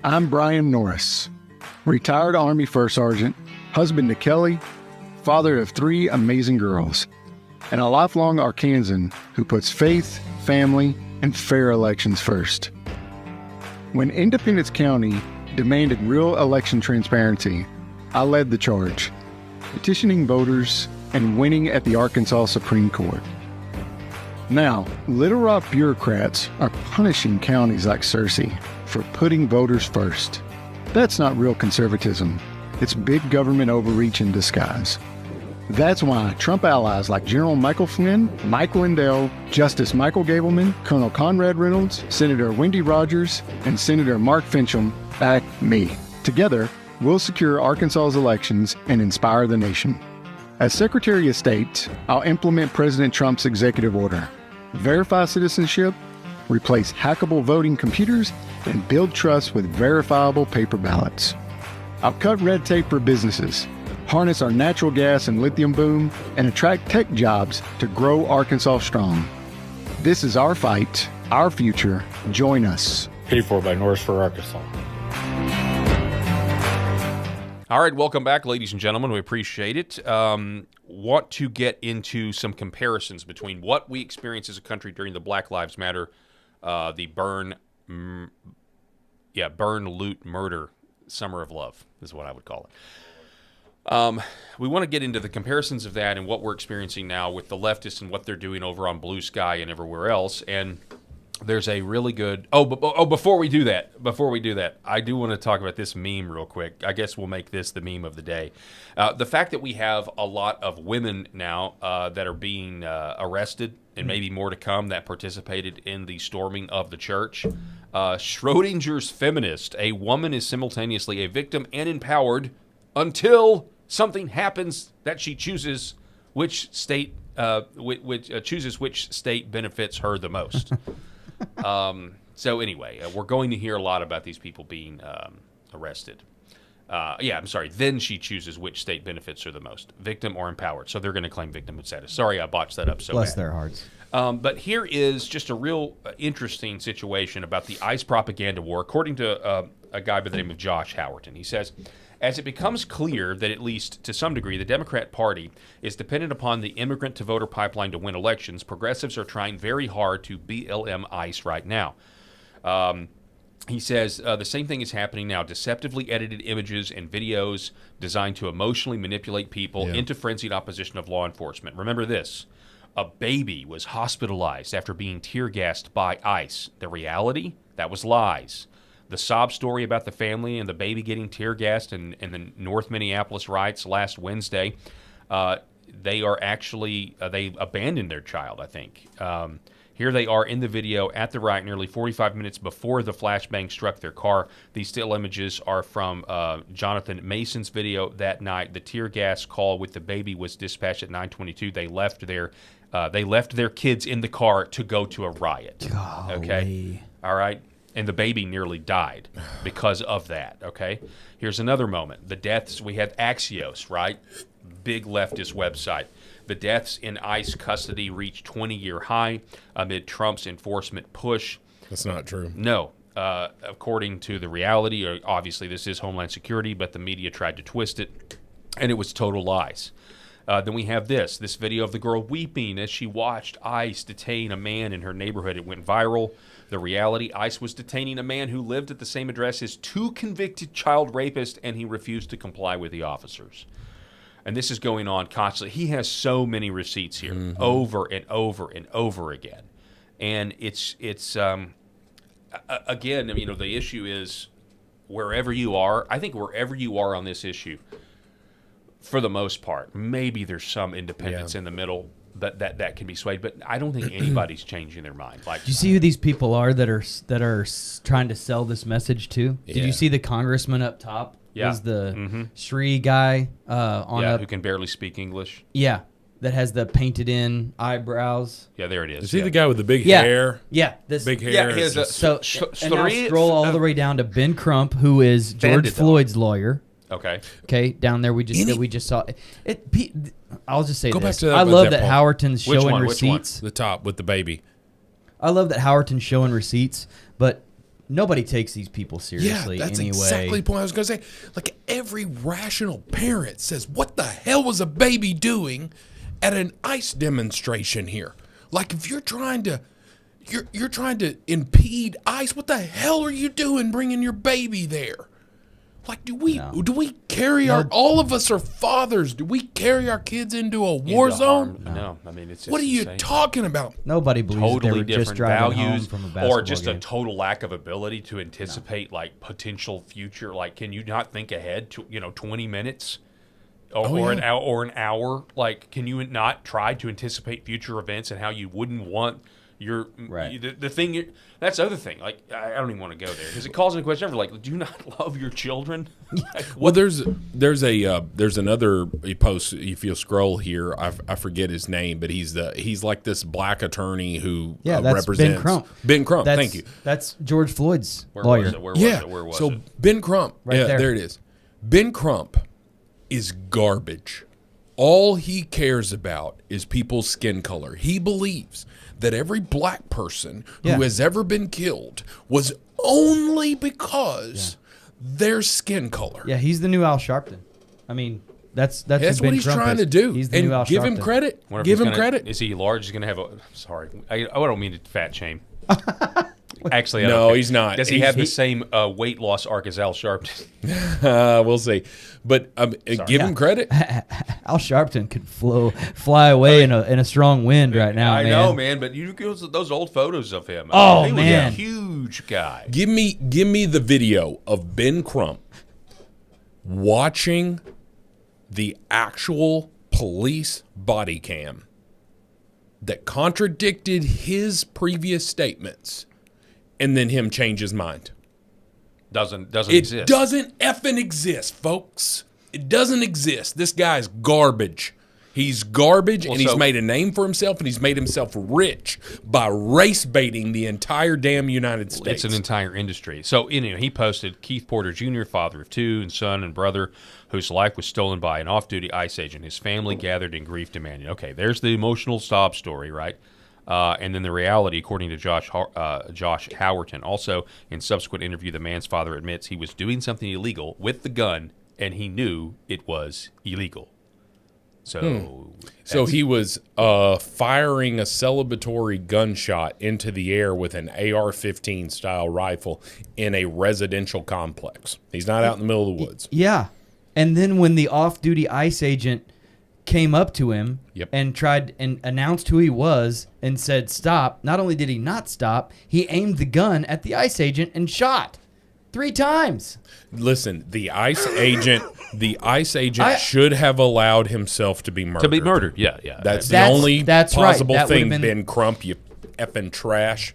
I'm Brian Norris, retired Army First Sergeant, husband to Kelly, father of 3 amazing girls, and a lifelong Arkansan who puts faith, family, and fair elections first. When Independence County demanded real election transparency, I led the charge, petitioning voters and winning at the Arkansas Supreme Court. Now, Little Rock bureaucrats are punishing counties like Searcy for putting voters first. That's not real conservatism. It's big government overreach in disguise. That's why Trump allies like General Michael Flynn, Mike Lindell, Justice Michael Gableman, Colonel Conrad Reynolds, Senator Wendy Rogers, and Senator Mark Fincham back me. Together, we'll secure Arkansas's elections and inspire the nation. As Secretary of State, I'll implement President Trump's executive order, verify citizenship, replace hackable voting computers, and build trust with verifiable paper ballots. I'll cut red tape for businesses, harness our natural gas and lithium boom, and attract tech jobs to grow Arkansas strong. This is our fight, our future. Join us. Paid for by Norris for Arkansas. All right, welcome back, ladies and gentlemen. We appreciate it. Want to get into some comparisons between what we experienced as a country during the Black Lives Matter, the burn, loot, murder, summer of love is what I would call it. We want to get into the comparisons of that and what we're experiencing now with the leftists and what they're doing over on Blue Sky and everywhere else. And there's a really good... before we do that, I do want to talk about this meme real quick. I guess we'll make this the meme of the day. The fact that we have a lot of women now that are being arrested, and maybe more to come, that participated in the storming of the church. Schrodinger's feminist. A woman is simultaneously a victim and empowered until something happens that she chooses which state which state benefits her the most. So anyway, we're going to hear a lot about these people being arrested. Then she chooses which state benefits her the most, victim or empowered. So they're going to claim victimhood status. Sorry, I botched that up so Bless bad. their hearts. But here is just a real interesting situation about the ICE propaganda war, according to a guy by the name of Josh Howerton. He says, as it becomes clear that at least to some degree the Democrat Party is dependent upon the immigrant-to-voter pipeline to win elections, progressives are trying very hard to BLM ICE right now. He says the same thing is happening now. Deceptively edited images and videos designed to emotionally manipulate people into frenzied opposition of law enforcement. Remember this. A baby was hospitalized after being tear-gassed by ICE. The reality? That was lies. The sob story about the family and the baby getting tear-gassed in the North Minneapolis riots last Wednesday, they are actually, they abandoned their child, I think. Here they are in the video at the riot nearly 45 minutes before the flashbang struck their car. These still images are from Jonathan Mason's video that night. The tear gas call with the baby was dispatched at 9:22. They left their kids in the car to go to a riot. Golly. Okay, all right. And the baby nearly died because of that, okay? Here's another moment. The deaths, we have Axios, right? Big leftist website. The deaths in ICE custody reached 20-year high amid Trump's enforcement push. That's not true. No. According to the reality, obviously this is Homeland Security, but the media tried to twist it, and it was total lies. Then we have this video of the girl weeping as she watched ICE detain a man in her neighborhood. It went viral. The reality, ICE was detaining a man who lived at the same address as 2 convicted child rapists, and he refused to comply with the officers. And this is going on constantly. He has so many receipts here, over and over and over again. And it's again, I mean, the issue is wherever you are, I think wherever you are on this issue, for the most part, maybe there's some independence in the middle that can be swayed, but I don't think anybody's changing their mind. Like, do you see who these people are that are trying to sell this message to? Yeah. Did you see the congressman up top? Yeah. Was the Sri guy who can barely speak English? Yeah, that has the painted in eyebrows. Yeah, there it is. Is he the guy with the big hair? Yeah, this Big hair. Yeah, he has and now scroll all the way down to Ben Crump, who is George Floyd's lawyer. Okay, down there we just saw it. I'll just say Go this: back to that, I love that Paul. Howerton's Which showing one? receipts. The top with the baby. I love that Howerton's showing receipts, but nobody takes these people seriously. Yeah, that's anyway. exactly the point I was going to say. Like, every rational parent says, what the hell was a baby doing at an ICE demonstration here? Like, if you're trying to you're trying to impede ICE, what the hell are you doing bringing your baby there? Like, do we carry all of us are fathers, do we carry our kids into a war zone? No, I mean, it's just What are you insane. talking about? Nobody believes Totally they were just different driving values, home from a basketball or just game. a total lack of ability to anticipate like potential future. Like, can you not think ahead to 20 minutes or an hour? Like, can you not try to anticipate future events and how you wouldn't want your the thing? That's the other thing. Like, I don't even want to go there because it calls into question ever. Like, do you not love your children? Well, there's another post. If you'll scroll here, I forget his name, but he's like this black attorney who that's represents Ben Crump. Ben Crump, thank you. That's George Floyd's Where lawyer. was it? Where was it? Ben Crump, Right there. there it is. Ben Crump is garbage. All he cares about is people's skin color. He believes that every black person who has ever been killed was only because their skin color. Yeah, he's the new Al Sharpton. I mean, that's That's who what Ben he's Crump trying is. to do. He's the new Al And give him Sharpton. credit. Wonder if Give he's him gonna- credit. Is he large? He's going to have a. Sorry, I don't mean to fat shame. Actually, I No, don't care. he's not. Does he have the same weight loss arc as Al Sharpton? We'll see. But give him credit. Al Sharpton could fly away in a strong wind right now. I man. know, man. But you go to those old photos of him. Oh, he man. was a huge guy. Give me the video of Ben Crump watching the actual police body cam that contradicted his previous statements, and then him change his mind. Doesn't It exist. doesn't effing exist, folks. It doesn't exist. This guy's garbage. He's garbage, and he's made a name for himself, and he's made himself rich by race baiting the entire damn United States. It's an entire industry. So anyway, he posted Keith Porter Jr., father of 2, and son and brother, whose life was stolen by an off-duty ICE agent. His family gathered in grief demanding. Okay, there's the emotional sob story, right? And then the reality, according to Josh Howerton. Also, in subsequent interview, the man's father admits he was doing something illegal with the gun, and he knew it was illegal. So he was firing a celebratory gunshot into the air with an AR-15 style rifle in a residential complex. He's not out in the middle of the woods. Yeah. And then when the off-duty ICE agent came up to him and tried and announced who he was and said stop, not only did he not stop, he aimed the gun at the ICE agent and shot 3 times. Listen, the ICE agent should have allowed himself to be murdered. Yeah. That's the only plausible That would've thing, been- Ben Crump, you effing trash.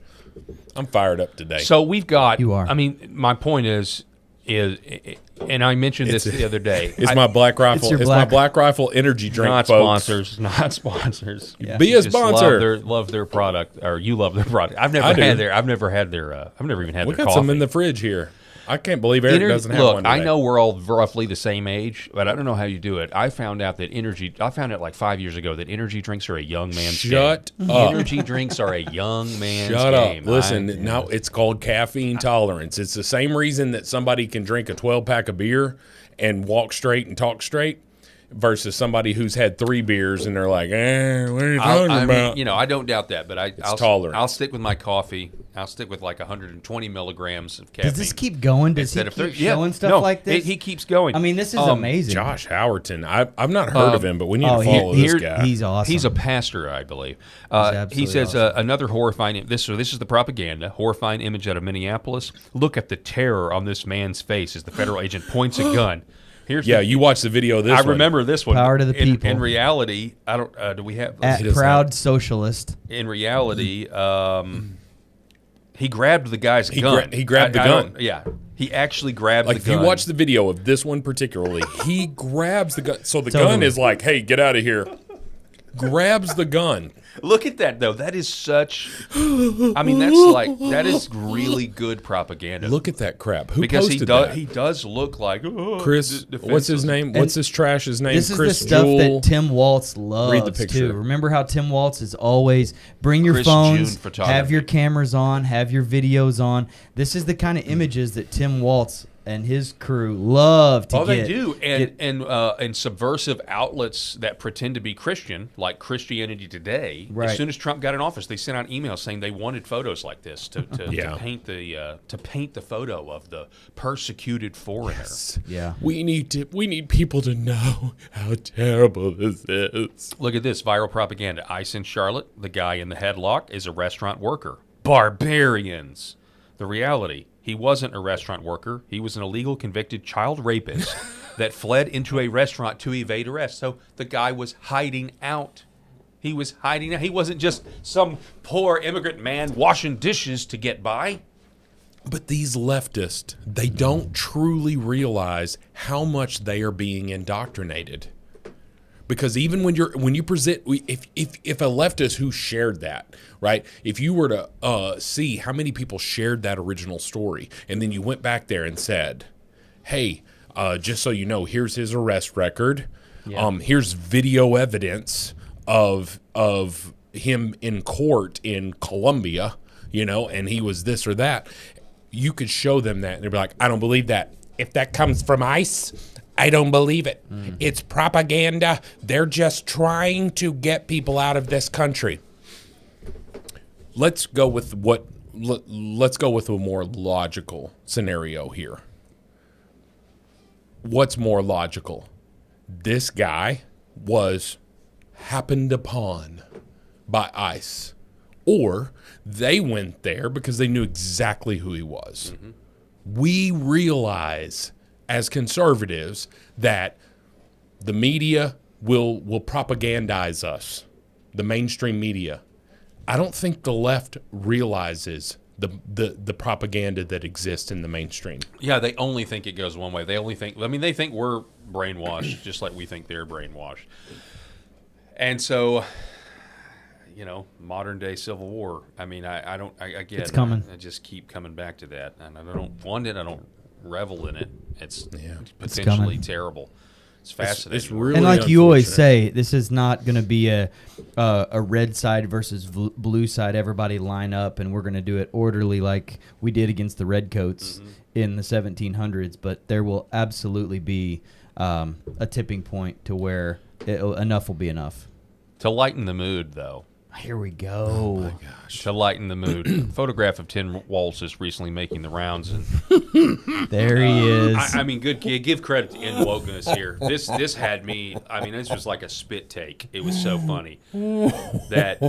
I'm fired up today. So we've got. You are. I mean, my point is, and I mentioned this the other day. It's my black rifle. your It's my black rifle energy drink, Not folks. sponsors. Not sponsors. Be You a just sponsor. Love their product, or you love their product. I've never I do. had their. I've never even had We their got coffee. some in the fridge here. I can't believe Eric doesn't have one today. I know we're all roughly the same age, but I don't know how you do it. I found out like 5 years ago that energy drinks are a young man's game. Shut up. Energy drinks are a young man's Shut game. up. Listen, now it's called caffeine tolerance. It's the same reason that somebody can drink a 12-pack of beer and walk straight and talk straight versus somebody who's had 3 beers and they're like, what are you talking about? Mean, I don't doubt that, but tolerance. I'll stick with my coffee. I'll stick with like 120 milligrams of caffeine. Does this keep going? Does he keep showing stuff like this? He keeps going. I mean, this is amazing. Josh Howerton. I've not heard of him, but we need to follow this guy. He's awesome. He's a pastor, I believe. He says another horrifying. This is the propaganda. Horrifying image out of Minneapolis. Look at the terror on this man's face as the federal agent points a gun. You watched the video of this one. I remember this one. Power to the people. In reality, I don't. Do we have proud socialist? In reality, he grabbed the guy's gun. He grabbed the gun. He actually grabbed the gun. If you watch the video of this one particularly, he grabs the gun. So the gun is like, "Hey, get out of here!" Grabs the gun. Look at that, though. That is such. I mean, that is really good propaganda. Look at that crap. Who because posted that? He does look like Chris. What's his name? What's this trash's name? This is Chris the stuff Jewell. that Tim Waltz loves. Read the picture. too. Remember how Tim Waltz is always bring your Chris phones, June photography. have your cameras on, have your videos on. This is the kind of images that Tim Waltz and his crew love to get. They do, and subversive outlets that pretend to be Christian, like Christianity Today. Right. As soon as Trump got in office, they sent out emails saying they wanted photos like this to paint the photo of the persecuted foreigner. Yes. Yeah, we need people to know how terrible this is. Look at this viral propaganda. ICE in Charlotte. The guy in the headlock is a restaurant worker. Barbarians. The reality. He wasn't a restaurant worker. He was an illegal convicted child rapist that fled into a restaurant to evade arrest. So the guy was hiding out. He was hiding out. He wasn't just some poor immigrant man washing dishes to get by. But these leftists, they don't truly realize how much they are being indoctrinated. Because even when you present, if a leftist who shared that, right? If you were to see how many people shared that original story, and then you went back there and said, "Hey, just so you know, here's his arrest record. Yeah. Here's video evidence of him in court in Colombia, and he was this or that." You could show them that, and they'd be like, "I don't believe that. If that comes from ICE, I don't believe it. It's propaganda. They're just trying to get people out of this country." Let's go with a more logical scenario here. What's more logical? This guy was happened upon by ICE, or they went there because they knew exactly who he was. Mm-hmm. We realize as conservatives that the media will propagandize us, the mainstream media. I don't think the left realizes the propaganda that exists in the mainstream. Yeah, they only think it goes one way. They think we're brainwashed just like we think they're brainwashed. And so, modern day Civil War. I mean, I get it's coming. I just keep coming back to that. And I don't want it. I don't revel in it. It's potentially terrible. It's fascinating. It's really and like you always say, this is not going to be a red side versus blue side. Everybody line up, and we're going to do it orderly like we did against the Redcoats in the 1700s. But there will absolutely be a tipping point to where enough will be enough. To lighten the mood, though. Here we go. Oh my gosh. To lighten the mood. Photograph of Tim Waltz is recently making the rounds. And there he is. I mean, good kid. Give credit to In Wokeness here. This had me, this was like a spit take. It was so funny. That,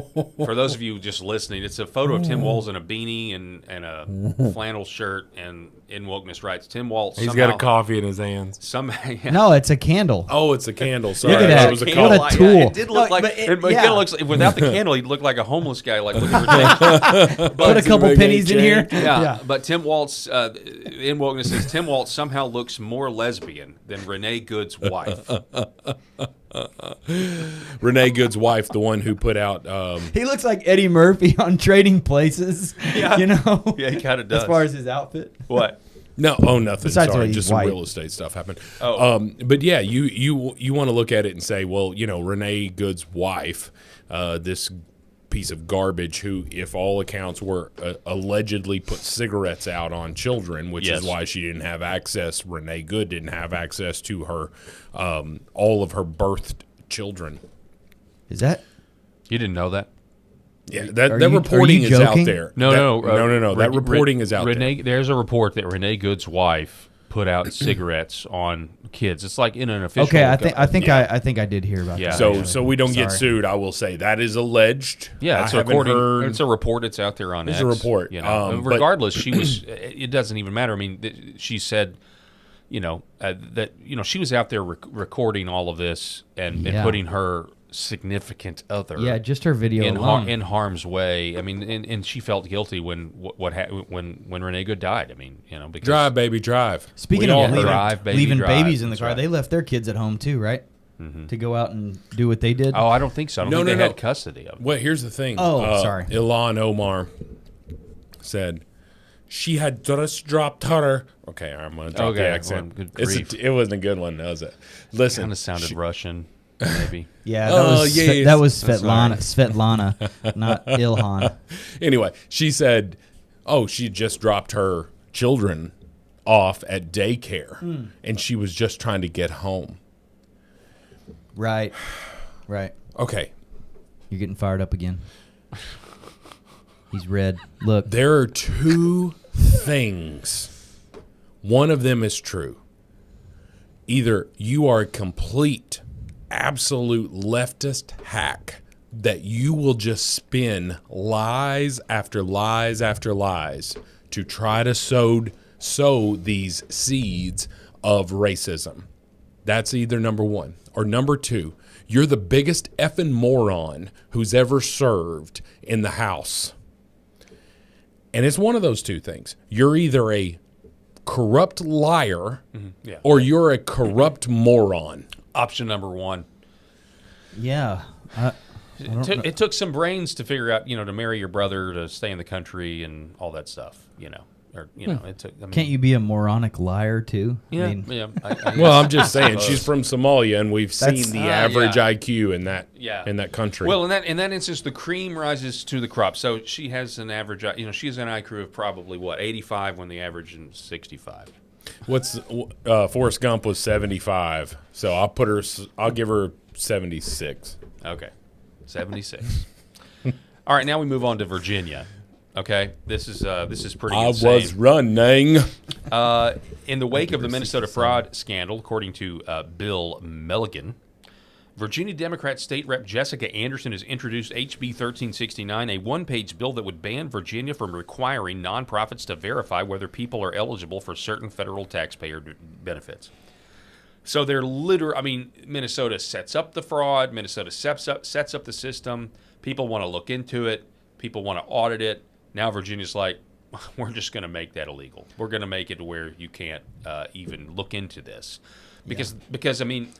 for those of you just listening, it's a photo of Tim Waltz in a beanie and a flannel shirt, and In Wokeness writes, Tim Waltz He's got a coffee in his hands. No, it's a candle. Oh, it's a candle. Sorry. Look at that. It was a What a tool. It did look like, it kind of looks like, without the candle, he'd look like a homeless guy, like looking for change. Put a couple pennies in here. Yeah, but Tim Waltz, In Wokeness says, Tim Waltz somehow looks more lesbian than Renee Good's wife. Renee Good's wife, the one who put out... he looks like Eddie Murphy on Trading Places. Yeah. Yeah, he kind of does. As far as his outfit. What? No, nothing. Besides Sorry, he's just some white. real estate stuff happened. Oh. But yeah, you want to look at it and say, well, Renee Good's wife, this piece of garbage, who, if all accounts were allegedly put cigarettes out on children, which Yes. is why she didn't have access. Renee Good didn't have access to her, all of her birthed children. Is that? You didn't know that? Yeah, Are that you reporting is joking? out there. No. That reporting is out there. There's a report that Renee Good's wife put out cigarettes on kids. It's like in an official. Okay, I think I did hear about Yeah. that. So we don't get Sorry. sued. I will say that is alleged. Yeah, I it's haven't according. heard- It's a report. It's out there on It's X. a report. And But- regardless, she was. It doesn't even matter. I mean, she said, that she was out there recording all of this and Yeah. putting her significant other. Yeah, just her video in alone. in harm's way. I mean, and she felt guilty when when Renee Good died. I mean, because Drive, baby, drive. Speaking We all of heard it. Drive, baby, leaving drive. babies in the That's car, right. they left their kids at home too, right? To go out and do what they did. Oh, I don't think so. I don't No, think no, they no. had custody of them. Well, here's the thing. Oh, sorry. Ilan Omar said she had just dropped her. Okay, I'm going to drop the Okay, accent. well, good grief. It wasn't a good one, was it? Listen. Kind of sounded Russian, maybe. Yeah, Oh, that was yeah, that was I'm sorry. Svetlana, not Ilhan. Anyway, she said, she just dropped her children off at daycare, and she was just trying to get home. Right. Okay. You're getting fired up again. He's red. Look, There are two things. One of them is true. Either you are a complete, absolute leftist hack that you will just spin lies after lies after lies to try to sow these seeds of racism. That's either number one. Or number two, you're the biggest effing moron who's ever served in the House. And it's one of those two things. You're either a corrupt liar Yeah. or you're a corrupt moron. Option number one. yeah. It took some brains to figure out, to marry your brother, to stay in the country, and all that stuff. It took. I mean, Can't you be a moronic liar too? Yeah, I mean, Well, I'm just saying, she's from Somalia, and we've seen the average yeah. IQ in that country. Well, in that instance, the cream rises to the crop. So she has an average. She has an IQ of probably 85 when the average is 65. What's Forrest Gump was 75, so I'll give her 76. Okay, 76. All right, now we move on to Virginia. Okay, this is pretty insane. I was running. In the wake of the Minnesota fraud scandal, according to Bill Milligan, Virginia Democrat State Rep Jessica Anderson has introduced HB 1369, a one-page bill that would ban Virginia from requiring nonprofits to verify whether people are eligible for certain federal taxpayer benefits. So they're Minnesota sets up the fraud. Minnesota sets up the system. People want to look into it. People want to audit it. Now Virginia's like, we're just going to make that illegal. We're going to make it to where you can't even look into this. Because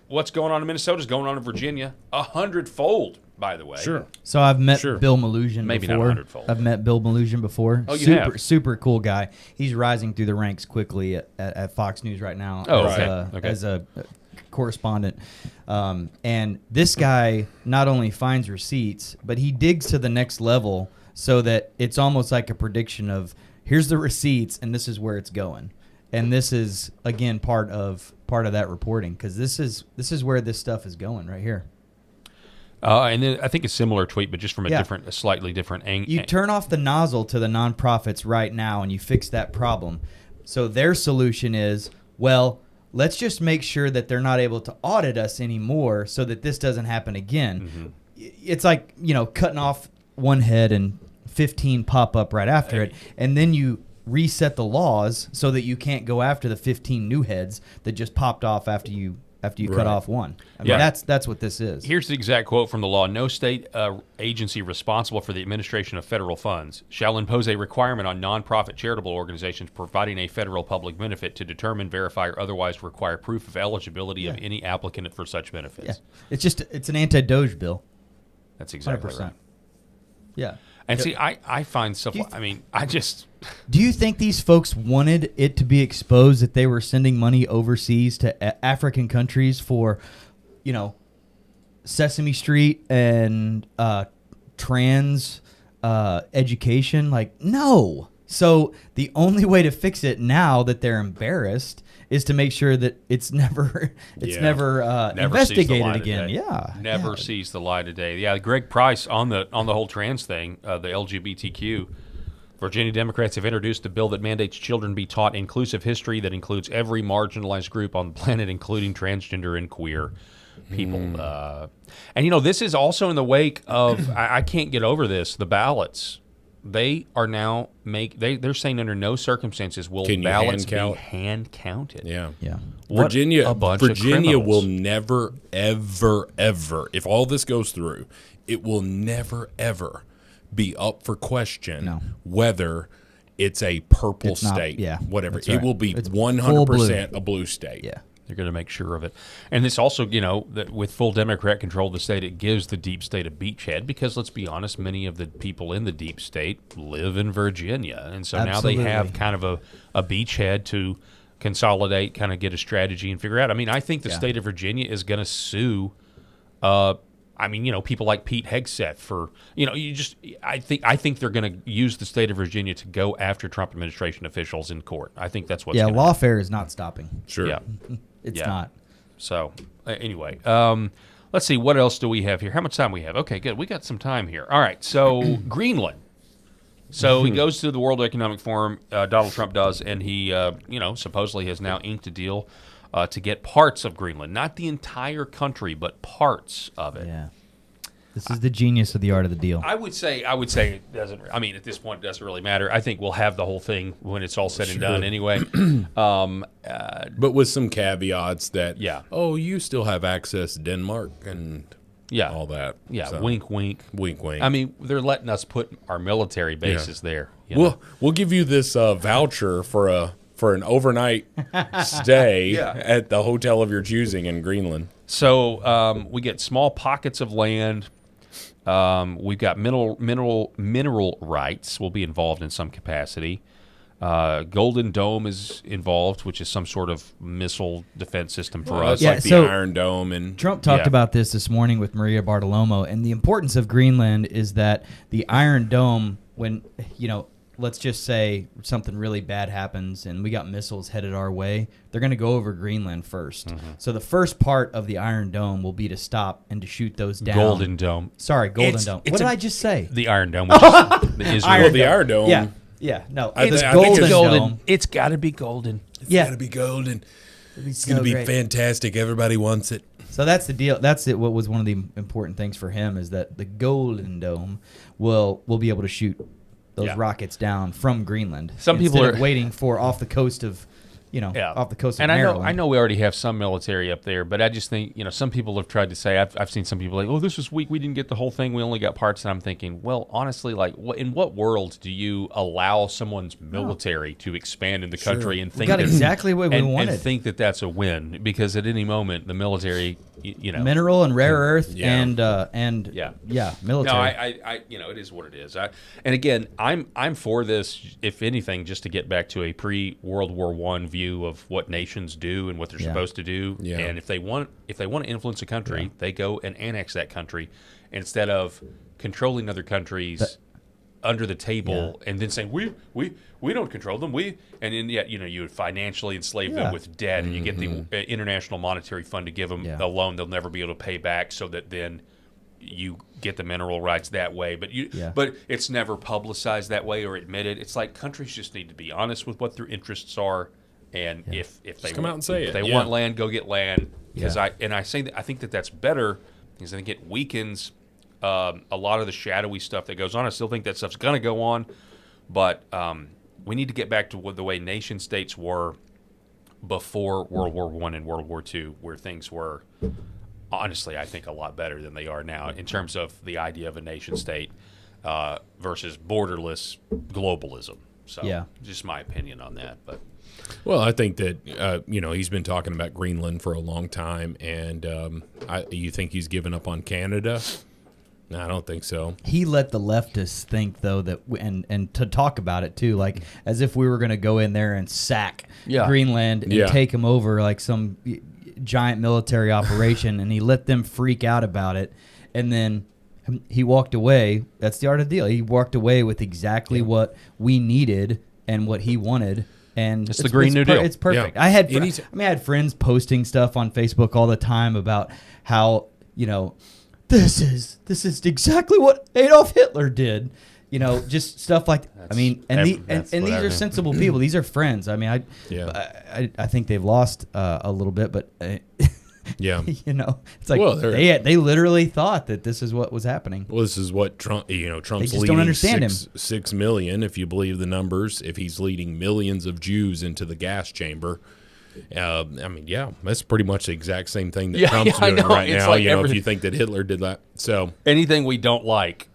what's going on in Minnesota is going on in Virginia 100-fold, by the way. Sure. so I've met Sure. Bill Malugin Maybe not before. 100-fold. I've met Bill Malugin before. Oh, you have? Super cool guy. He's rising through the ranks quickly at Fox News right now as a correspondent. And this guy not only finds receipts, but he digs to the next level so that it's almost like a prediction of here's the receipts and this is where it's going. And this is again part of that reporting because this is where this stuff is going right here. And then I think a similar tweet, but just from a slightly different angle. You turn off the nozzle to the nonprofits right now and you fix that problem. So their solution is, well, let's just make sure that they're not able to audit us anymore so that this doesn't happen again. It's like, cutting off one head and 15 pop up right after it. And then you reset the laws so that you can't go after the 15 new heads that just popped off after you cut off one. I mean, that's what this is. Here's the exact quote from the law. No state agency responsible for the administration of federal funds shall impose a requirement on nonprofit charitable organizations providing a federal public benefit to determine, verify, or otherwise require proof of eligibility of any applicant for such benefits. Yeah. It's an anti-Doge bill. That's exactly 100%. right. Yeah. And see, I find stuff. I mean, I just. Do you think these folks wanted it to be exposed that they were sending money overseas to African countries for, Sesame Street and trans education? Like, no. So the only way to fix it now that they're embarrassed is to make sure that it's never investigated again. Yeah, never sees the light of day. Yeah, Greg Price on the whole trans thing, the LGBTQ. Virginia Democrats have introduced a bill that mandates children be taught inclusive history that includes every marginalized group on the planet, including transgender and queer people. And this is also in the wake of I can't get over this. The ballots. They are now they're saying under no circumstances will ballots be hand counted. Yeah. What Virginia a bunch of Virginia will criminals. never, ever, ever, if all this goes through, it will never, ever be up for question whether it's a purple state. Whatever. That's right. It will be It's 100% a blue state. Yeah. They're going to make sure of it. And this also, that with full Democrat control of the state, it gives the deep state a beachhead because, let's be honest, many of the people in the deep state live in Virginia. And so now they have kind of a beachhead to consolidate, kind of get a strategy and figure out. I mean, I think the state of Virginia is going to sue people like Pete Hegseth for, I think they're going to use the state of Virginia to go after Trump administration officials in court. I think that's what's going to happen. lawfare is not stopping. Sure. Yeah. It's not. So, anyway, let's see. What else do we have here? How much time we have? Okay, good. We got some time here. All right, so Greenland. So he goes to the World Economic Forum, Donald Trump does, and he, supposedly has now inked a deal to get parts of Greenland. Not the entire country, but parts of it. Yeah. This is the genius of the art of the deal. I would say it doesn't. I mean, at this point, it doesn't really matter. I think we'll have the whole thing when it's all said and done anyway. But with some caveats that, you still have access to Denmark and all that. Yeah, So, wink, wink. wink, wink. I mean, they're letting us put our military bases there. You know? We'll give you this voucher for an overnight stay at the hotel of your choosing in Greenland. So we get small pockets of land. We've got mineral rights will be involved in some capacity. Golden Dome is involved, which is some sort of missile defense system for us. Like the Iron Dome. And Trump talked about this morning with Maria Bartiromo, and the importance of Greenland is that the Iron Dome, when, let's just say something really bad happens and we got missiles headed our way, they're going to go over Greenland first. Mm-hmm. So the first part of the Iron Dome will be to stop and to shoot those down. Golden Dome. Sorry, Golden Dome. What did I just say? The Iron Dome. Which is the Israel. The Iron Dome. Yeah. Yeah, no, it's Golden Dome. Golden. It's got to be golden. It's got to be golden. It's going to be fantastic. Everybody wants it. So that's the deal. That's it. What was one of the important things for him is that the Golden Dome will be able to shoot those rockets down from Greenland. Some people are waiting for off the coast of, off the coast of and Maryland. I know we already have some military up there, but I just think, some people have tried to say, I've seen some people like, oh, this was weak, we didn't get the whole thing, we only got parts, and I'm thinking, well, honestly, like, in what world do you allow someone's military to expand in the country and think got exactly what we wanted, and think that that's a win? Because at any moment, the military, mineral and rare earth and military. No, I it is what it is. And again, I'm for this, if anything, just to get back to a pre-World War I view of what nations do and what they're supposed to do. Yeah. And if they want to influence a country, they go and annex that country instead of controlling other countries under the table and then saying we don't control them. You would financially enslave them with debt, and you get the International Monetary Fund to give them a loan they'll never be able to pay back, so that then you get the mineral rights that way, but it's never publicized that way or admitted. It's like countries just need to be honest with what their interests are. And if they come out and say if they want land, go get land. Because I think that's better, because I think it weakens a lot of the shadowy stuff that goes on. I still think that stuff's going to go on, but we need to get back to the way nation states were before World War I and World War II, where things were, honestly, I think a lot better than they are now in terms of the idea of a nation state versus borderless globalism. So, just my opinion on that, but. Well, I think that, he's been talking about Greenland for a long time, and you think he's given up on Canada? No, I don't think so. He let the leftists think, though, that and to talk about it too, like as if we were going to go in there and sack Greenland and take them over like some giant military operation, and he let them freak out about it, and then he walked away. That's the art of the deal. He walked away with exactly what we needed and what he wanted. And it's the Green New Deal. It's perfect. Yeah. I had friends posting stuff on Facebook all the time about how, this is exactly what Adolf Hitler did. Just stuff like that. And these are sensible people. These are friends. I think they've lost a little bit, but it's like they literally thought that this is what was happening. Well, this is what Trump's just leading don't understand him. 6 million, if you believe the numbers, if he's leading millions of Jews into the gas chamber. That's pretty much the exact same thing that Trump's doing right now. Like if you think that Hitler did that. So anything we don't like,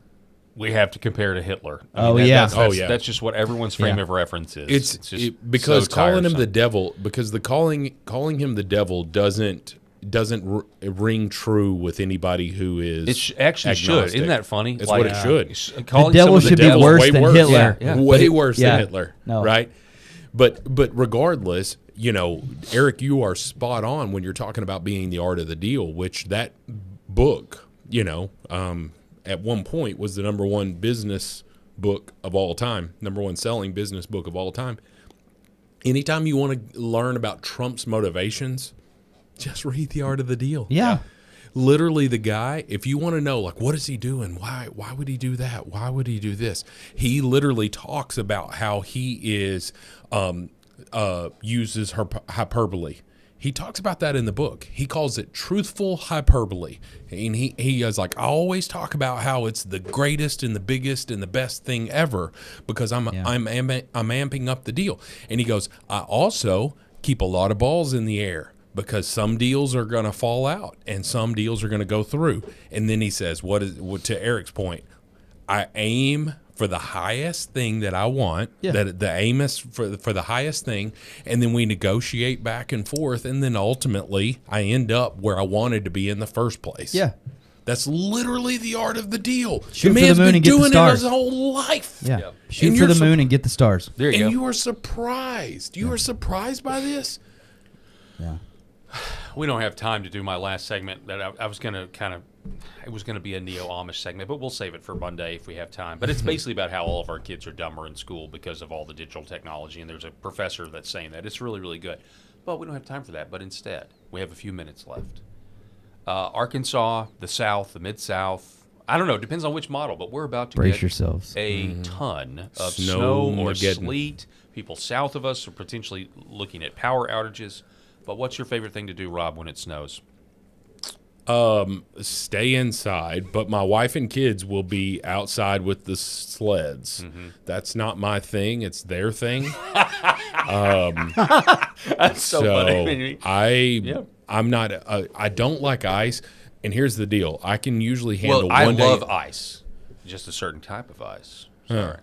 we have to compare to Hitler. That's just what everyone's frame of reference is. It's just because so calling tiresome. him the devil, because calling him the devil doesn't ring true with anybody who is. It actually agnostic. should. Isn't that funny? It's what it should. The devil should be worse than Hitler. Way worse than Hitler. No. Right? But regardless, Eric, you are spot on when you're talking about being the art of the deal, which that book, at one point was the number one business book of all time, number one selling business book of all time. Anytime you want to learn about Trump's motivations, just read The Art of the Deal. Yeah. Literally, the guy, if you want to know, like, what is he doing? Why would he do that? Why would he do this? He literally talks about how he is uses hyperbole. He talks about that in the book. He calls it truthful hyperbole. And he is like, I always talk about how it's the greatest and the biggest and the best thing ever because I'm amping up the deal. And he goes, I also keep a lot of balls in the air because some deals are going to fall out and some deals are going to go through. And then he says, to Eric's point, I aim for the highest thing that I want, that the aim is for the highest thing, and then we negotiate back and forth, and then ultimately I end up where I wanted to be in the first place. Yeah. That's literally the art of the deal. Shoot the for man's the moon been and get the doing it stars. his whole life. Yeah. Shoot for the moon and get the stars. There you go. And you are surprised. You are surprised by this? Yeah. We don't have time to do my last segment that I was going to it was going to be a neo-Amish segment, but we'll save it for Monday if we have time. But it's basically about how all of our kids are dumber in school because of all the digital technology, and there's a professor that's saying that. It's really, really good. But we don't have time for that. But instead, we have a few minutes left. Arkansas, the South, the Mid-South, I don't know, depends on which model, but we're about to brace yourselves. A ton of snow or sleet. People south of us are potentially looking at power outages. But what's your favorite thing to do, Rob, when it snows? Stay inside, but my wife and kids will be outside with the sleds. Mm-hmm. That's not my thing; it's their thing. That's so funny. I'm not. I don't like ice. And here's the deal: I can usually handle. Well, I one day. love ice, just a certain type of ice. Sorry.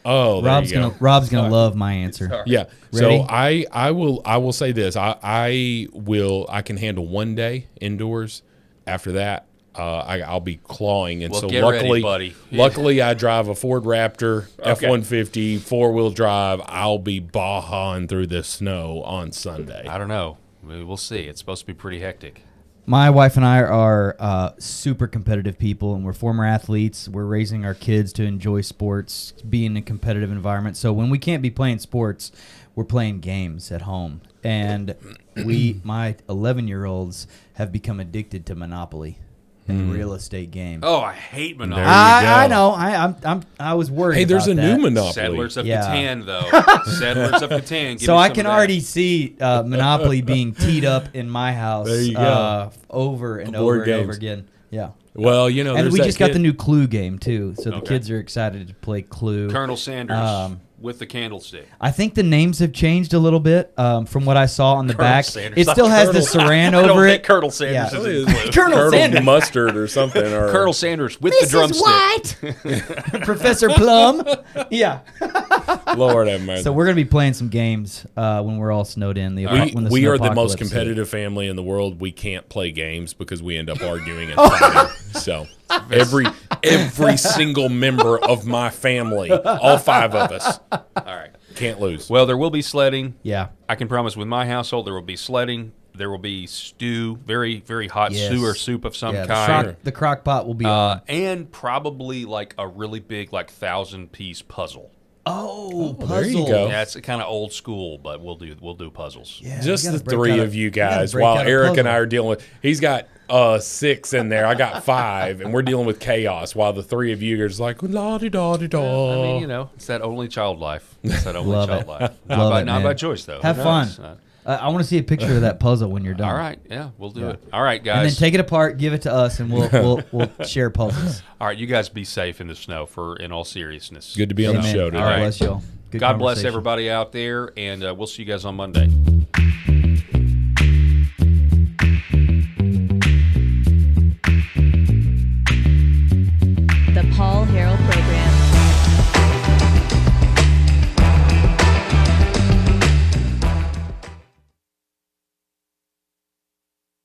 Oh, there you go. Rob's gonna love my answer. Yeah. Ready? So I will say this. I can handle one day indoors. After that, I'll be clawing. And well, so get luckily, ready, buddy. Luckily, I drive a Ford Raptor F-150 4-wheel drive. I'll be bahing through the snow on Sunday. I don't know. We'll see. It's supposed to be pretty hectic. My wife and I are super competitive people, and we're former athletes. We're raising our kids to enjoy sports, be in a competitive environment. So when we can't be playing sports, we're playing games at home. And my 11-year-olds have become addicted to Monopoly and real estate games. Oh, I hate Monopoly. I know. I was worried. Hey, there's about a that. new Monopoly. Settlers of Catan, though. Settlers of Catan. So I can already see Monopoly being teed up in my house over and over and over again. Yeah. Well, and we just got the new Clue game too, so the kids are excited to play Clue. Colonel Sanders with the candlestick. I think the names have changed a little bit from what I saw on the Colonel back. Sanders. It still has the saran over I don't it. think Colonel Sanders is in Clue. Colonel Sanders. Mustard or something. Colonel Sanders with the drumstick. Professor Plum. Yeah. Lord have mercy. So we're gonna be playing some games when we're all snowed in. When the we snow are the most apocalypse hit. competitive family in the world. We can't play games because we end up arguing and fighting. So every single member of my family, all 5 of us, All right. can't lose. Well, there will be sledding. Yeah. I can promise with my household there will be sledding. There will be stew, very, very hot Yes. stew or soup of some Yeah, kind. the crock pot will be on. And probably like a really big, like 1,000-piece puzzle. Puzzle. there you go. Yeah, it's kind of old school, but we'll do puzzles. Yeah, Just we the gotta break 3 out of you we gotta guys, break while out a Eric and puzzle. I are dealing with. He's got 6 in there. I got 5, and we're dealing with chaos. While the 3 of you are just like la di da di da. I mean, you know, it's that only child life. It's that only Love child it. life. Love it, Not man. by choice, though. Have Who fun. knows? I want to see a picture of that puzzle when you're done. All right, yeah, we'll do it. All right, guys. And then take it apart, give it to us, and we'll share puzzles. All right, you guys be safe in the snow. In all seriousness. Good to be on the Amen. show today. God bless y'all. Good God bless conversation. everybody out there, and we'll see you guys on Monday.